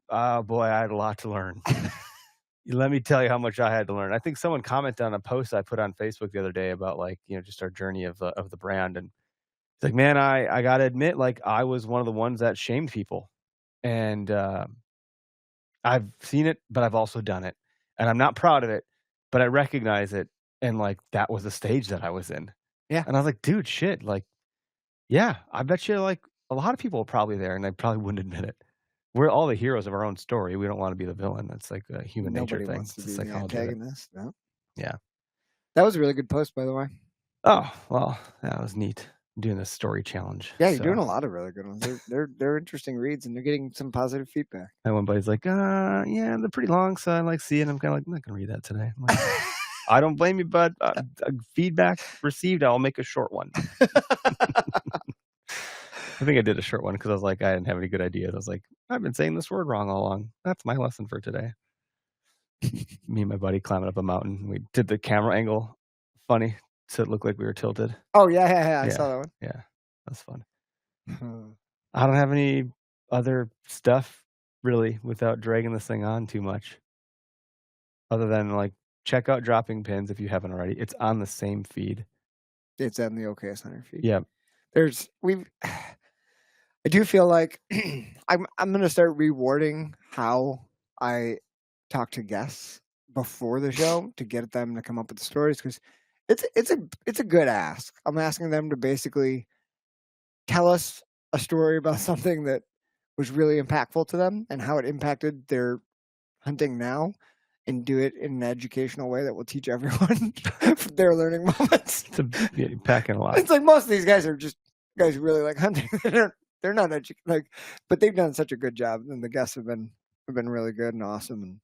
oh boy, I had a lot to learn." Let me tell you how much I had to learn. I think someone commented on a post I put on Facebook the other day about, like, just our journey of the brand, and it's like, "Man, I gotta admit, like, I was one of the ones that shamed people, and, I've seen it, but I've also done it, and I'm not proud of it, but I recognize it, and, like, that was the stage that I was in." Yeah. And I was like, "Dude, shit, like, yeah, I bet you, like, a lot of people are probably there, and they probably wouldn't admit it." We're all the heroes of our own story. We don't wanna be the villain. That's like a human nature Nobody thing. wants to It's the be the psychology of it. antagonist. No. Yeah. That was a really good post, by the way. Oh, well, that was neat. Doing this story challenge, Yeah, you're so doing a lot of really good ones. They're interesting reads, and they're getting some positive feedback. and one buddy's like, yeah, they're pretty long, so I like seeing." I'm kinda like, "I'm not gonna read that today." I'm like, "I don't blame you, bud. Feedback received, I'll make a short one." I think I did a short one because I was like, I didn't have any good ideas. I was like, "I've been saying this word wrong all along. That's my lesson for today." Me and my buddy climbing up a mountain. We did the camera angle funny, so it looked like we were tilted. Oh, yeah, yeah, yeah, I Yeah, saw that yeah, that's fun. one. I don't have any other stuff really without dragging this thing on too much, other than, like, check out Dropping Pins if you haven't already. It's on the same feed. It's on the Okayest Hunter feed. Yeah. We've I do feel like I'm gonna start rewarding how I talk to guests before the show to get them to come up with the stories, because it's a good ask. I'm asking them to basically tell us a story about something that was really impactful to them and how it impacted their hunting now, and do it in an educational way that will teach everyone their learning moments. Yeah, you're packing a lot. It's like most of these guys are just guys who really like hunting. They're not but they've done such a good job, and the guests have been really good and awesome. And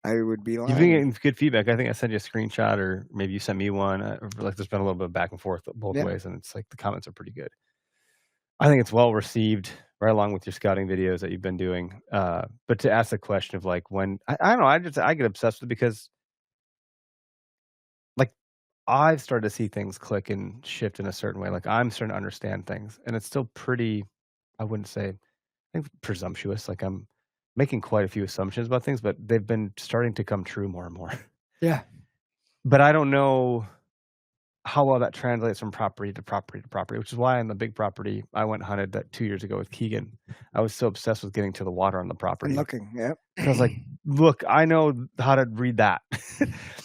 I would be You've been lying. getting good feedback. I think I sent you a screenshot, or maybe you sent me one. Like, there's been a little bit of back and forth both Yeah. ways, and it's like the comments are pretty good. I think it's well received, right along with your scouting videos that you've been doing. But to ask the question of, like, when I don't know, I get obsessed with it because, like, I've started to see things click and shift in a certain way. Like, I'm starting to understand things, and it's still pretty, I wouldn't say, I think, presumptuous. Like, I'm making quite a few assumptions about things, but they've been starting to come true more and more. Yeah. But I don't know how well that translates from property to property to property, which is why on the big property I went and hunted that 2 years ago with Keegan, I was so obsessed with getting to the water on the And property. looking, yeah. I was like, "Look, I know how to read that."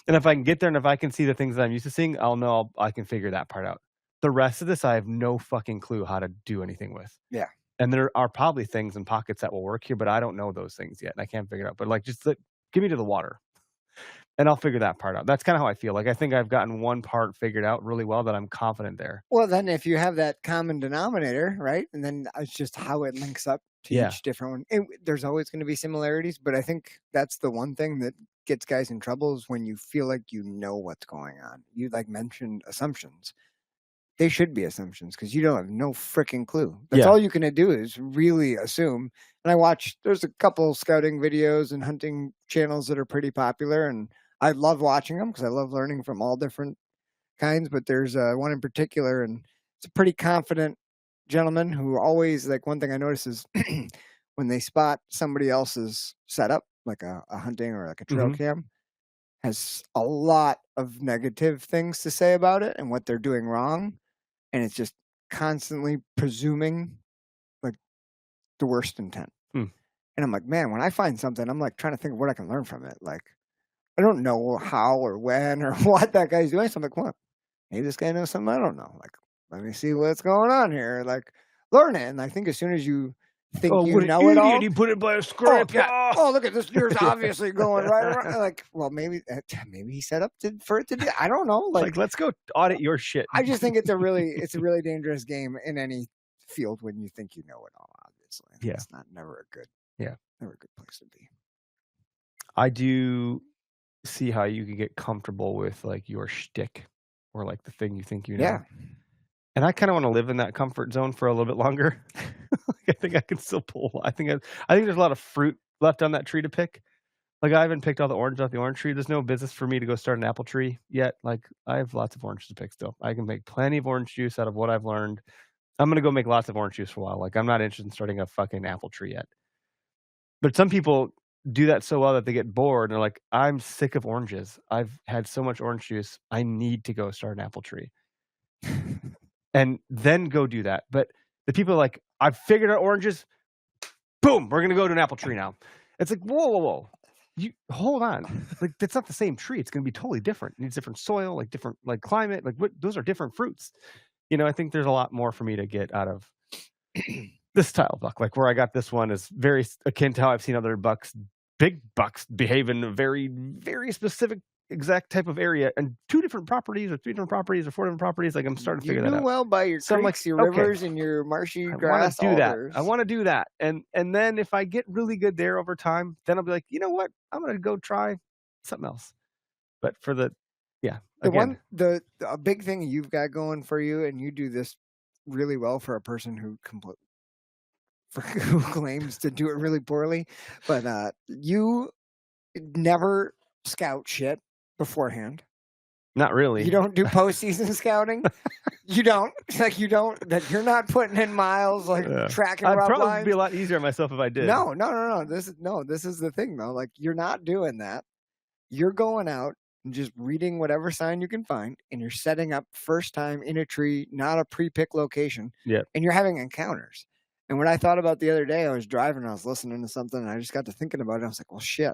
And if I can get there and if I can see the things that I'm used to seeing, I'll know I can figure that part out. The rest of this, I have no fucking clue how to do anything with. Yeah. And there are probably things and pockets that will work here, but I don't know those things yet, and I can't figure it out. But, like, just, give me to the water, and I'll figure that part out. That's kinda how I feel. Like, I think I've gotten one part figured out really well that I'm confident there. Well, then if you have that common denominator, right, and then it's just how it links up to Yeah. each different one. There's always going to be similarities, but I think that's the one thing that gets guys in trouble is when you feel like you know what's going on. You like mentioned assumptions. They should be assumptions because you don't have no freaking clue. That's Yeah. all you can do is really assume. And there's a couple scouting videos and hunting channels that are pretty popular, and I love watching them because I love learning from all different kinds. But there's one in particular, and it's a pretty confident gentleman who always, like, one thing I notice is when they spot somebody else's setup, like a hunting or like a trail cam, has a lot of negative things to say about it and what they're doing wrong. And it's just constantly presuming like the worst intent. Hmm. And I'm like, man, when I find something, I'm like trying to think of what I can learn from it. Like, I don't know how or when or what that guy's doing. So I'm like, what? Maybe this guy knows something I don't know. Like, let me see what's going on here. Like, learn it. And I think as soon as you think "Oh, you what an know it all, idiot, he put it by a oh script." yeah, oh look at this deer's obviously going right around. Like, well, maybe he set up for it to do. I don't know. It's like, let's go audit your shit. I just think it's a really dangerous game in any field when you think you know it all. Obviously, Yeah. it's never a good place to be. I do see how you can get comfortable with, like, your shtick or like the thing you think you know. Yeah. And I kind of want to live in that comfort zone for a little bit longer. Like, I think I can still pull. I think there's a lot of fruit left on that tree to pick. Like, I haven't picked all the oranges off the orange tree. There's no business for me to go start an apple tree yet. Like, I have lots of oranges to pick still. I can make plenty of orange juice out of what I've learned. I'm gonna go make lots of orange juice for a while. Like, I'm not interested in starting a fucking apple tree yet. But some people do that so well that they get bored and they're like, "I'm sick of oranges. I've had so much orange juice. I need to go start an apple tree." And then go do that. But the people are like, "I've figured out oranges. Boom, we're gonna go to an apple tree now." It's like, whoa, whoa, whoa. You hold on. Like, that's not the same tree. It's gonna be totally different. It needs different soil, like different like climate. Like, what, those are different fruits. I think there's a lot more for me to get out of this style buck. Like, where I got this one is very akin to how I've seen other bucks, big bucks, behave in a very, very specific exact type of area, and 2 different properties or 3 different properties or 4 different properties. Like, I'm starting to figure that out. You do well by your creeks, your rivers, and your marshy grass alders. I want to do that. And then if I get really good there over time, then I'll be like, you know what? I'm going to go try something else. But for the a big thing you've got going for you, and you do this really well for a person who claims to do it really poorly, but you never scout shit beforehand. Not really. You don't do postseason scouting. You don't. Like, that you're not putting in miles, like tracking rub lines. I'd probably be a lot easier on myself if I did. No. This is the thing though. Like, you're not doing that. You're going out and just reading whatever sign you can find, and you're setting up first time in a tree, not a pre-pick location. Yeah. And you're having encounters. And what I thought about the other day, I was driving and I was listening to something, and I just got to thinking about it. I was like, well, shit.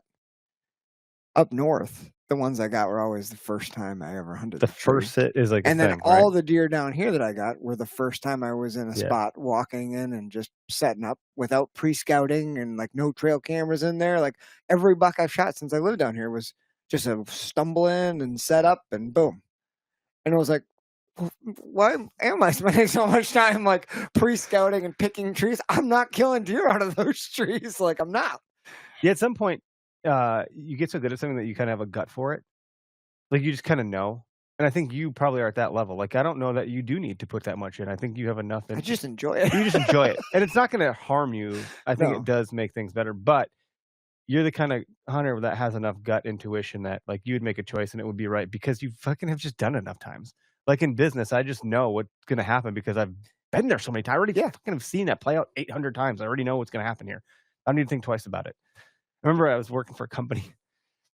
Up north, the ones I got were always the first time I ever hunted. The first hit is like, and then all the deer down here that I got were the first time I was in a spot, walking in and just setting up without pre-scouting and like no trail cameras in there. Like, every buck I've shot since I lived down here was just a stumble in and set up and boom. And it was like, why am I spending so much time like pre-scouting and picking trees? I'm not killing deer out of those trees. Like, I'm not. Yeah, at some point, you get so good at something that you kind of have a gut for it. Like, you just kind of know. And I think you probably are at that level. Like, I don't know that you do need to put that much in. I think you have enough in. I just enjoy it. You just enjoy it. And it's not going to harm you. I think it does make things better. But you're the kind of hunter that has enough gut intuition that, like, you would make a choice and it would be right because you fucking have just done it enough times. Like, in business, I just know what's going to happen because I've been there so many times. I already fucking have seen that play out 800 times. I already know what's going to happen here. I don't need to think twice about it. I remember I was working for a company,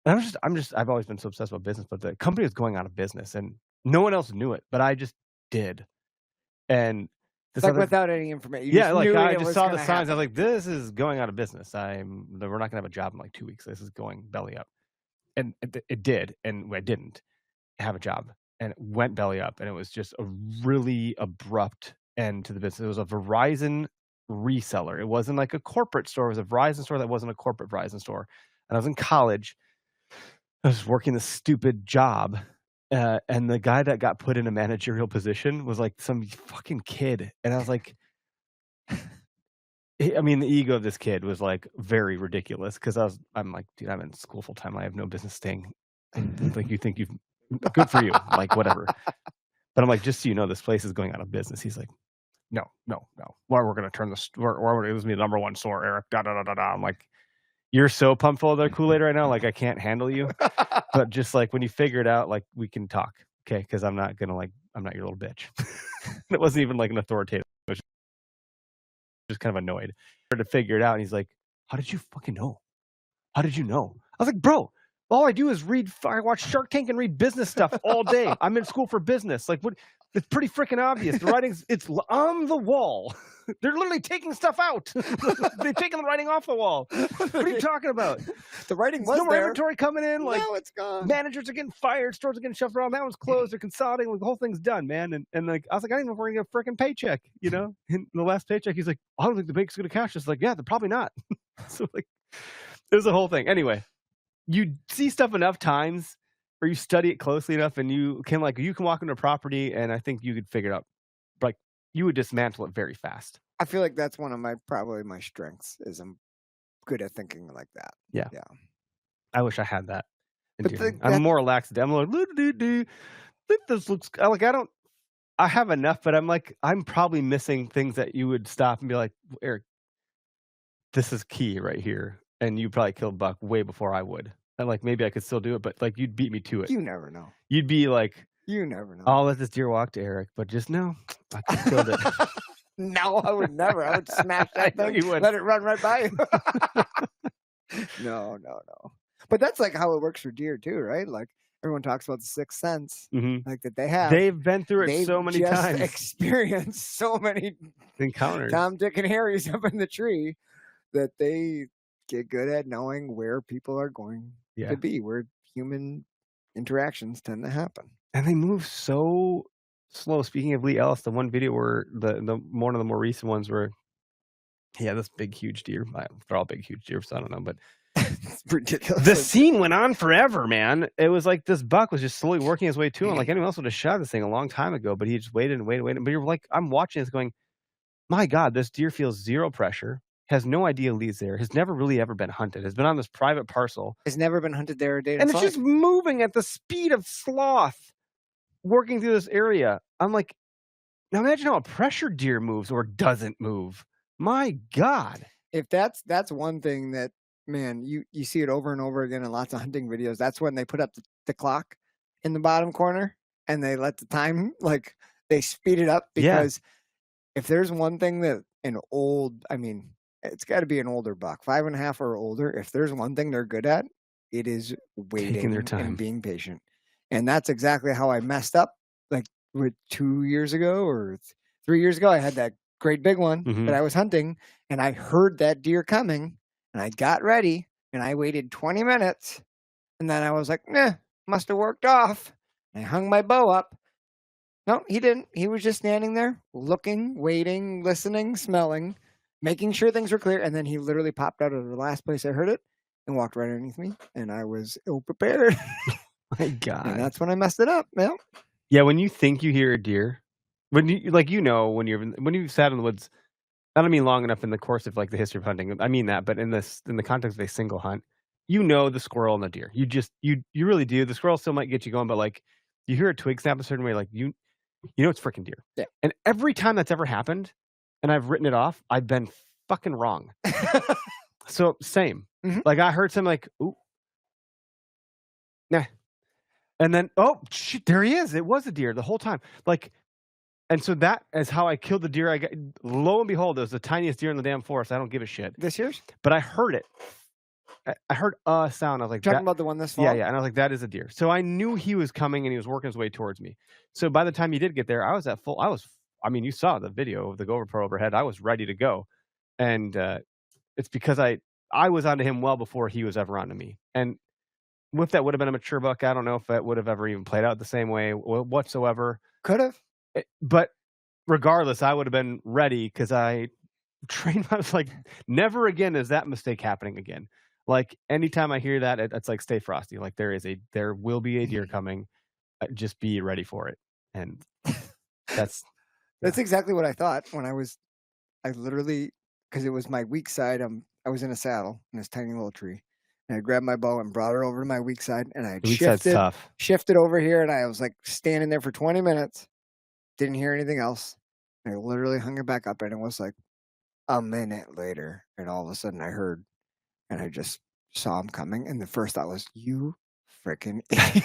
and I've always been so obsessed with business, but the company was going out of business, and no one else knew it, but I just did. And it's like without any information. I just saw the signs. Happen. I was like, this is going out of business. We're not going to have a job in like 2 weeks. This is going belly up. And it did, and I didn't have a job, and it went belly up, and it was just a really abrupt end to the business. It was a Verizon reseller. It wasn't like a corporate store. It was a Verizon store that wasn't a corporate Verizon store. And I was in college. I was working this stupid job. And the guy that got put in a managerial position was like some fucking kid. And I was like, I mean, the ego of this kid was like very ridiculous because I'm like, dude, I'm in school full time. I have no business staying. Like, you think good for you, like, whatever. But I'm like, just so you know, this place is going out of business. He's like, no. Well, we're going to turn this. It was me the number one store, Eric. I'm like, you're so pumped full of the Kool-Aid right now. Like, I can't handle you. But just like when you figure it out, like, we can talk, okay? Because I'm not your little bitch. It wasn't even like an authoritative. I was just kind of annoyed. I started to figure it out, and he's like, "How did you fucking know? How did you know?" I was like, "Bro, all I do is I watch Shark Tank and read business stuff all day. I'm in school for business. Like, what? It's pretty freaking obvious. The writing's it's on the wall. They're literally taking stuff out. They've taken the writing off the wall. What are you talking about? The writing was no more there. inventory coming in. Like, no, it's gone. Managers are getting fired. Stores are getting shoved around. That one's closed. They're consolidating. Like, the whole thing's done, man. And like, I was like, I don't even know if we're gonna get a freaking paycheck. You know, in the last paycheck, he's like, I don't think the bank's gonna cash us. Like, yeah, they're probably not. So like, it was a whole thing. Anyway, you see stuff enough times, or you study it closely enough, and you can walk into a property, and I think you could figure it out. Like, you would dismantle it very fast. I feel like that's one of probably my strengths is I'm good at thinking like that. Yeah. I wish I had that. I'm more relaxed. I'm like, think this looks like I have enough, but I'm like, I'm probably missing things that you would stop and be like, Eric, this is key right here. And you probably killed buck way before I would. And like, maybe I could still do it, but like, you'd beat me to it. You never know. You'd be like, you never know. I'll let this deer walk to Eric, but just know I killed it. No, I would never. I would smash that thing. You would. Let it run right by you. No. But that's like how it works for deer too, right? Like everyone talks about the sixth sense, like that they have. They've been through it so many times. Experienced so many encounters. Tom, Dick, and Harry's up in the tree that they get good at knowing where people are going to be, where human interactions tend to happen. And they move so slow. Speaking of Lee Ellis, the one video where the one of the more recent ones where this big huge deer. They're all big huge deer, so I don't know, but it's ridiculous. The scene went on forever, man. It was like this buck was just slowly working his way to him. Like anyone else would have shot this thing a long time ago, but he just waited and waited. But you're like, I'm watching this going, my God, this deer feels zero pressure. Has no idea Lee's there. Has never really ever been hunted. Has been on this private parcel. Has never been hunted there a day. And it's just moving at the speed of sloth, working through this area. I'm like, now imagine how a pressure deer moves or doesn't move. My God. If that's one thing that, man, you see it over and over again in lots of hunting videos. That's when they put up the clock in the bottom corner and they let the time, like they speed it up, because if there's one thing that it's got to be an older buck, 5.5 or older. If there's one thing they're good at, it is waiting, taking their time and being patient. And that's exactly how I messed up. Like with 2 years ago or 3 years ago, I had that great big one that I was hunting, and I heard that deer coming, and I got ready, and I waited 20 minutes, and then I was like, nah, must have worked off. And I hung my bow up. No, he didn't. He was just standing there, looking, waiting, listening, smelling, making sure things were clear, and then he literally popped out of the last place I heard it and walked right underneath me, and I was ill-prepared. My God. And that's when I messed it up, man. Yeah, when you think you hear a deer, when you sat in the woods, I don't mean long enough in the course of like the history of hunting. I mean that, but in the context of a single hunt, the squirrel and the deer. You really do. The squirrel still might get you going, but like you hear a twig snap a certain way, like you know it's freaking deer. Yeah. And every time that's ever happened, and I've written it off, I've been fucking wrong. So same. Like I heard something like, ooh, nah. And then, oh, shit, there he is. It was a deer the whole time. Like, and so that is how I killed the deer. Lo and behold, it was the tiniest deer in the damn forest. I don't give a shit. This year's? But I heard it. I heard a sound. I was like, talking about the one this fall? Yeah. And I was like, that is a deer. So I knew he was coming and he was working his way towards me. So by the time he did get there, I was at full. You saw the video of the GoPro overhead. I was ready to go. And it's because I was onto him well before he was ever onto me. And if that would have been a mature buck, I don't know if that would have ever even played out the same way whatsoever. Could have. But regardless, I would have been ready because I trained. I was like, never again is that mistake happening again. Like anytime I hear that, it's like stay frosty. Like there will be a deer coming. Just be ready for it. And that's exactly what I thought when I literally, because it was my weak side. I was in a saddle in this tiny little tree. And I grabbed my bow and brought it over to my weak side, and I shifted over here, and I was like standing there for 20 minutes, didn't hear anything else. I literally hung it back up, and it was like a minute later, and all of a sudden I heard, and I just saw him coming, and the first thought was, you freaking idiot.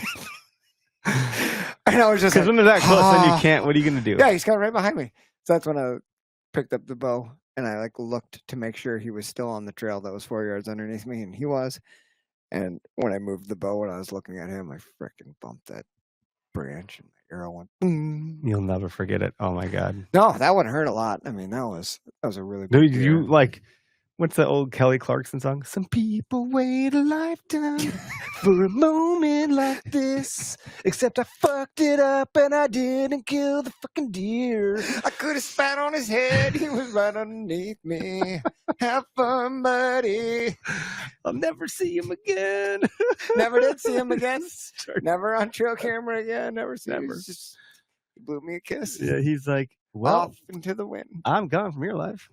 And I was just because when they're that close, then you can't. What are you gonna do? Yeah, he's coming right behind me. So that's when I picked up the bow. And I like looked to make sure he was still on the trail that was 4 yards underneath me, and he was. And when I moved the bow and I was looking at him, I freaking bumped that branch, and my arrow went boom. You'll never forget it. Oh my God. No, that one hurt a lot. I mean, that was a really big deer. You like, what's the old Kelly Clarkson song? Some people wait a lifetime for a moment like this. Except I fucked it up and I didn't kill the fucking deer. I could have spat on his head. He was right underneath me. Have fun, buddy. I'll never see him again. Never did see him again. Never on trail camera again. Never see him. He blew me a kiss. Yeah, he's like, well, off into the wind. I'm gone from your life.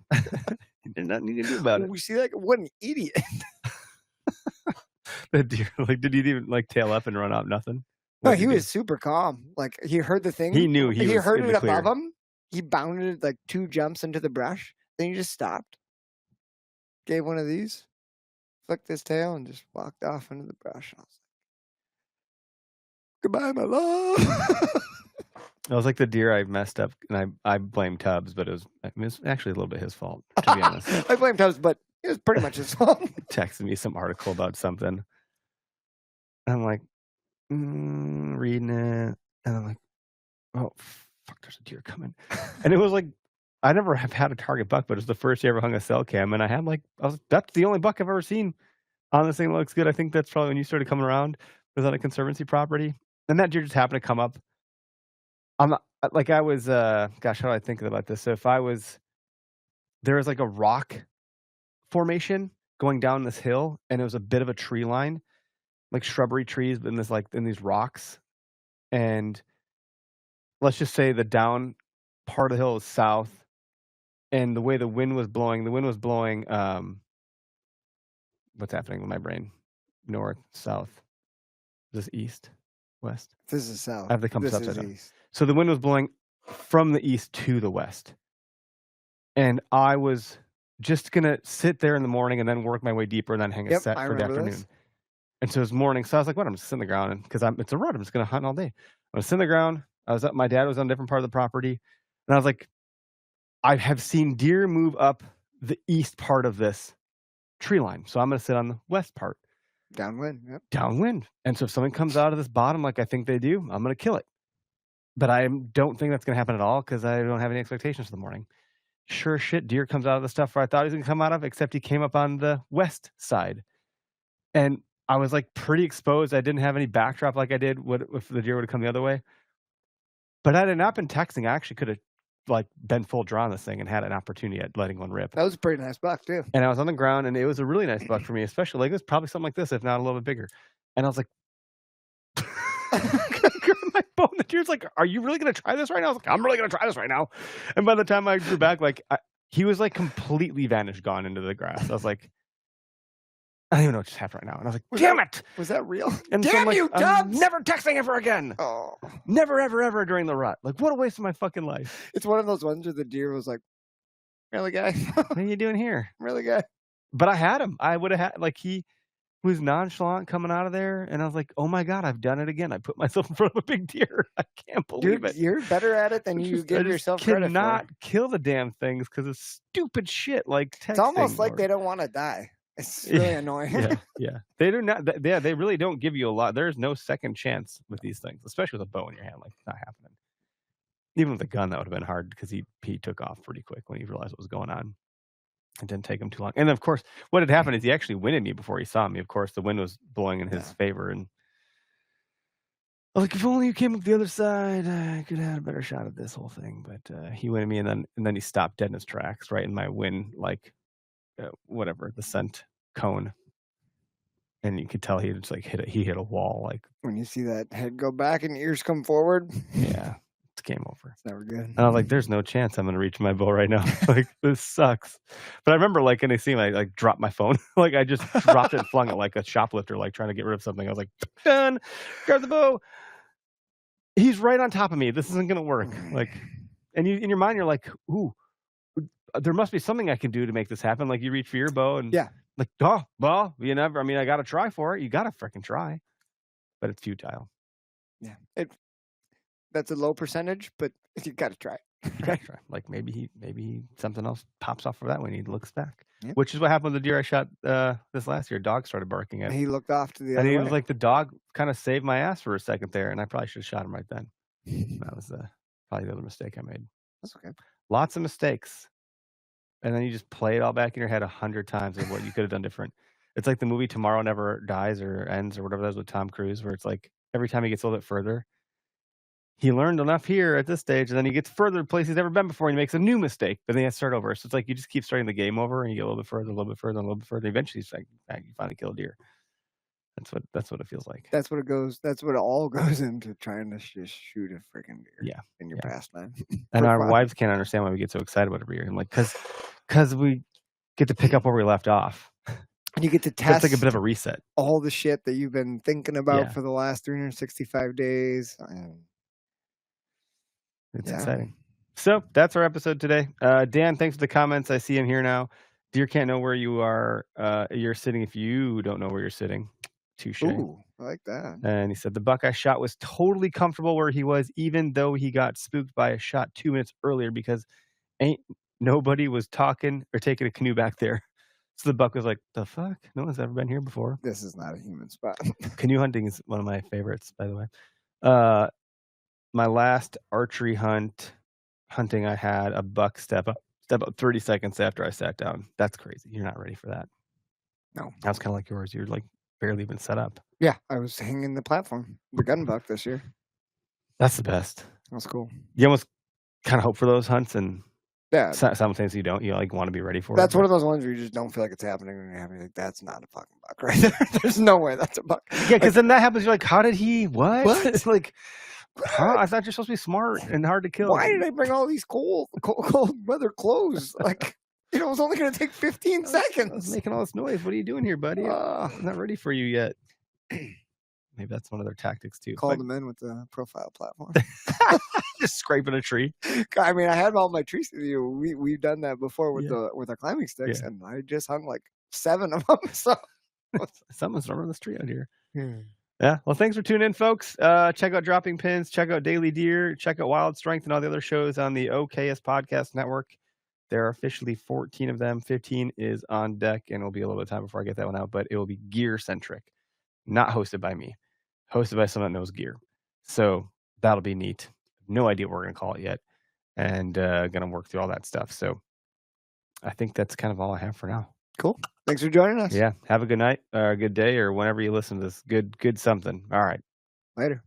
There's nothing you can do about it. We see that. What an idiot. The deer, like, did he even like tail up and run up? Nothing. No, he was super calm. Like he heard the thing. He knew he was heard in it the clear. above him. He bounded like 2 jumps into the brush. Then he just stopped, gave one of these, flicked his tail, and just walked off into the brush. I was like, "Goodbye, my love." It was like the deer I messed up, and I blamed Tubbs, but it was actually a little bit his fault, to be honest. I blame Tubbs, but it was pretty much his fault. Texted me some article about something. And I'm like, reading it, and I'm like, oh, fuck, there's a deer coming. And it was like, I never have had a target buck, but it was the first year I ever hung a cell cam, and I had that's the only buck I've ever seen on this thing that looks good. I think that's probably when you started coming around. It was on a conservancy property, and that deer just happened to come up. I'm not, like I was, gosh, how do I think about this? So if there was like a rock formation going down this hill, and it was a bit of a tree line, like shrubbery trees, but in these rocks, and let's just say the down part of the hill is south, and the way the wind was blowing, what's happening with my brain? North, south. Is this east, west? This is south. I have the compass This upside is down. east. So the wind was blowing from the east to the west, and I was just gonna sit there in the morning and then work my way deeper and then hang a set for the afternoon. This. And so it was morning, so I was like, "What? I'm just sitting on the ground, and because it's a rut, I'm just gonna hunt all day." I was sitting on the ground. I was up. My dad was on a different part of the property, and I was like, "I have seen deer move up the east part of this tree line, so I'm gonna sit on the west part, downwind." Yep. Downwind. And so if something comes out of this bottom, like I think they do, I'm gonna kill it. But I don't think that's gonna happen at all because I don't have any expectations for the morning. Sure as shit, deer comes out of the stuff where I thought he was gonna come out of, except he came up on the west side, and I was like pretty exposed. I didn't have any backdrop like I did if the deer would have come the other way. But had I not been texting, I actually could have like been full draw on this thing and had an opportunity at letting one rip. That was a pretty nice buck too. And I was on the ground, and it was a really nice buck for me, especially like it was probably something like this, if not a little bit bigger. And I was like, my bone. The deer's like, "Are you really gonna try this right now?" I was like, "I'm really gonna try this right now." And by the time I drew back, like he was like completely vanished, gone into the grass. I was like, I don't even know what just happened right now. And I was like, "Damn it! Was that real?" And damn so I'm like, you, Tubbs! I'm never texting ever again. Oh, never, ever, ever during the rut. Like, what a waste of my fucking life. It's one of those ones where the deer was like, "Really, guy? What are you doing here?" Really, guy? But I had him. I would have had he was nonchalant coming out of there, and I was like, "Oh my god, I've done it again! I put myself in front of a big deer. I can't believe it." You're better at it than you give yourself credit for. Cannot kill the damn things because of stupid shit like texting. It's almost like they don't want to die. It's really annoying. Yeah. They do not. They really don't give you a lot. There's no second chance with these things, especially with a bow in your hand. Like, it's not happening. Even with a gun, that would have been hard because he took off pretty quick when he realized what was going on. It didn't take him too long. And of course, what had happened is he actually winded me before he saw me. Of course, the wind was blowing in his favor, and I was like, if only you came up the other side, I could have had a better shot at this whole thing. But he winded me, and then he stopped dead in his tracks, right in my wind, whatever, the scent cone. And you could tell he just like hit a wall. Like, when you see that head go back and ears come forward. Yeah. It's game over. It's never good. And I was like, there's no chance I'm gonna reach my bow right now. Like, this sucks. But I remember like in a scene, I like dropped my phone. Like I just dropped it and flung it like a shoplifter, like trying to get rid of something. I was like, done, grab the bow. He's right on top of me. This isn't gonna work. Like, and you in your mind, you're like, ooh, there must be something I can do to make this happen. Like you reach for your bow and like, oh, well, you never. I mean, I got to try for it. You got to freaking try, but it's futile. Yeah, that's a low percentage, but you got to try. Try. Like maybe something else pops off for that when he looks back. Yep. Which is what happened with the deer I shot this last year. Dog started barking at him. He looked off to the other and he way. was like, the dog kind of saved my ass for a second there, and I probably should have shot him right then. That was probably the other mistake I made. That's okay. Lots of mistakes. And then you just play it all back in your head 100 times of what you could have done different. It's like the movie Tomorrow Never Dies or Ends or whatever that was with Tom Cruise, where it's like every time he gets a little bit further, he learned enough here at this stage, and then he gets further to places he's never been before, and he makes a new mistake, but then he has to start over. So it's like you just keep starting the game over, and you get a little bit further, a little bit further, a little bit further. Eventually, it's like you finally kill a deer. That's what it feels like. That's what it goes. That's what it all goes into trying to just shoot a freaking deer. Yeah, in your pastime. And our wives can't understand why we get so excited about every year. I'm like, because we get to pick up where we left off. And you get to test. That's like a bit of a reset. All the shit that you've been thinking about for the last 365 days. It's exciting. So that's our episode today. Dan, thanks for the comments. I see him here now. Deer can't know where you are. You're sitting if you don't know where you're sitting. Touche. Ooh, I like that. And he said the Buckeye shot was totally comfortable where he was, even though he got spooked by a shot 2 minutes earlier because ain't nobody was talking or taking a canoe back there. So the buck was like, the fuck? No one's ever been here before. This is not a human spot. Canoe hunting is one of my favorites, by the way. My last archery hunting, I had a buck step up 30 seconds after I sat down. That's crazy. You're not ready for that. No. That was kind of like yours. You're like barely even set up. Yeah, I was hanging the platform. The gun buck this year. That's the best. That's cool. You almost kind of hope for those hunts and simultaneously you don't. You like want to be ready for it. That's one of those ones where you just don't feel like it's happening and you're having like, that's not a fucking buck right there. There's no way that's a buck. Yeah, because then that happens. You're like, how did he? What? It's like, huh? I thought you're supposed to be smart and hard to kill. Why did I bring all these cold weather clothes? Like, it was only going to take 15 seconds. I was making all this noise. What are you doing here, buddy? I'm not ready for you yet. Maybe that's one of their tactics too. Call them in with the profile platform. Just scraping a tree. I mean, I had all my trees. We've done that before with our climbing sticks, and I just hung like 7 of them. So someone's running the street out here. Yeah. Well, thanks for tuning in, folks. Check out Dropping Pins. Check out Daily Deer. Check out Wild Strength and all the other shows on the Okayest Podcast Network. There are officially 14 of them. 15 is on deck, and it'll be a little bit of time before I get that one out, but it will be gear centric, not hosted by me, hosted by someone that knows gear. So that'll be neat. No idea what we're going to call it yet, and going to work through all that stuff. So I think that's kind of all I have for now. Cool. Thanks for joining us. Yeah. Have a good night or a good day or whenever you listen to this. Good something. All right. Later.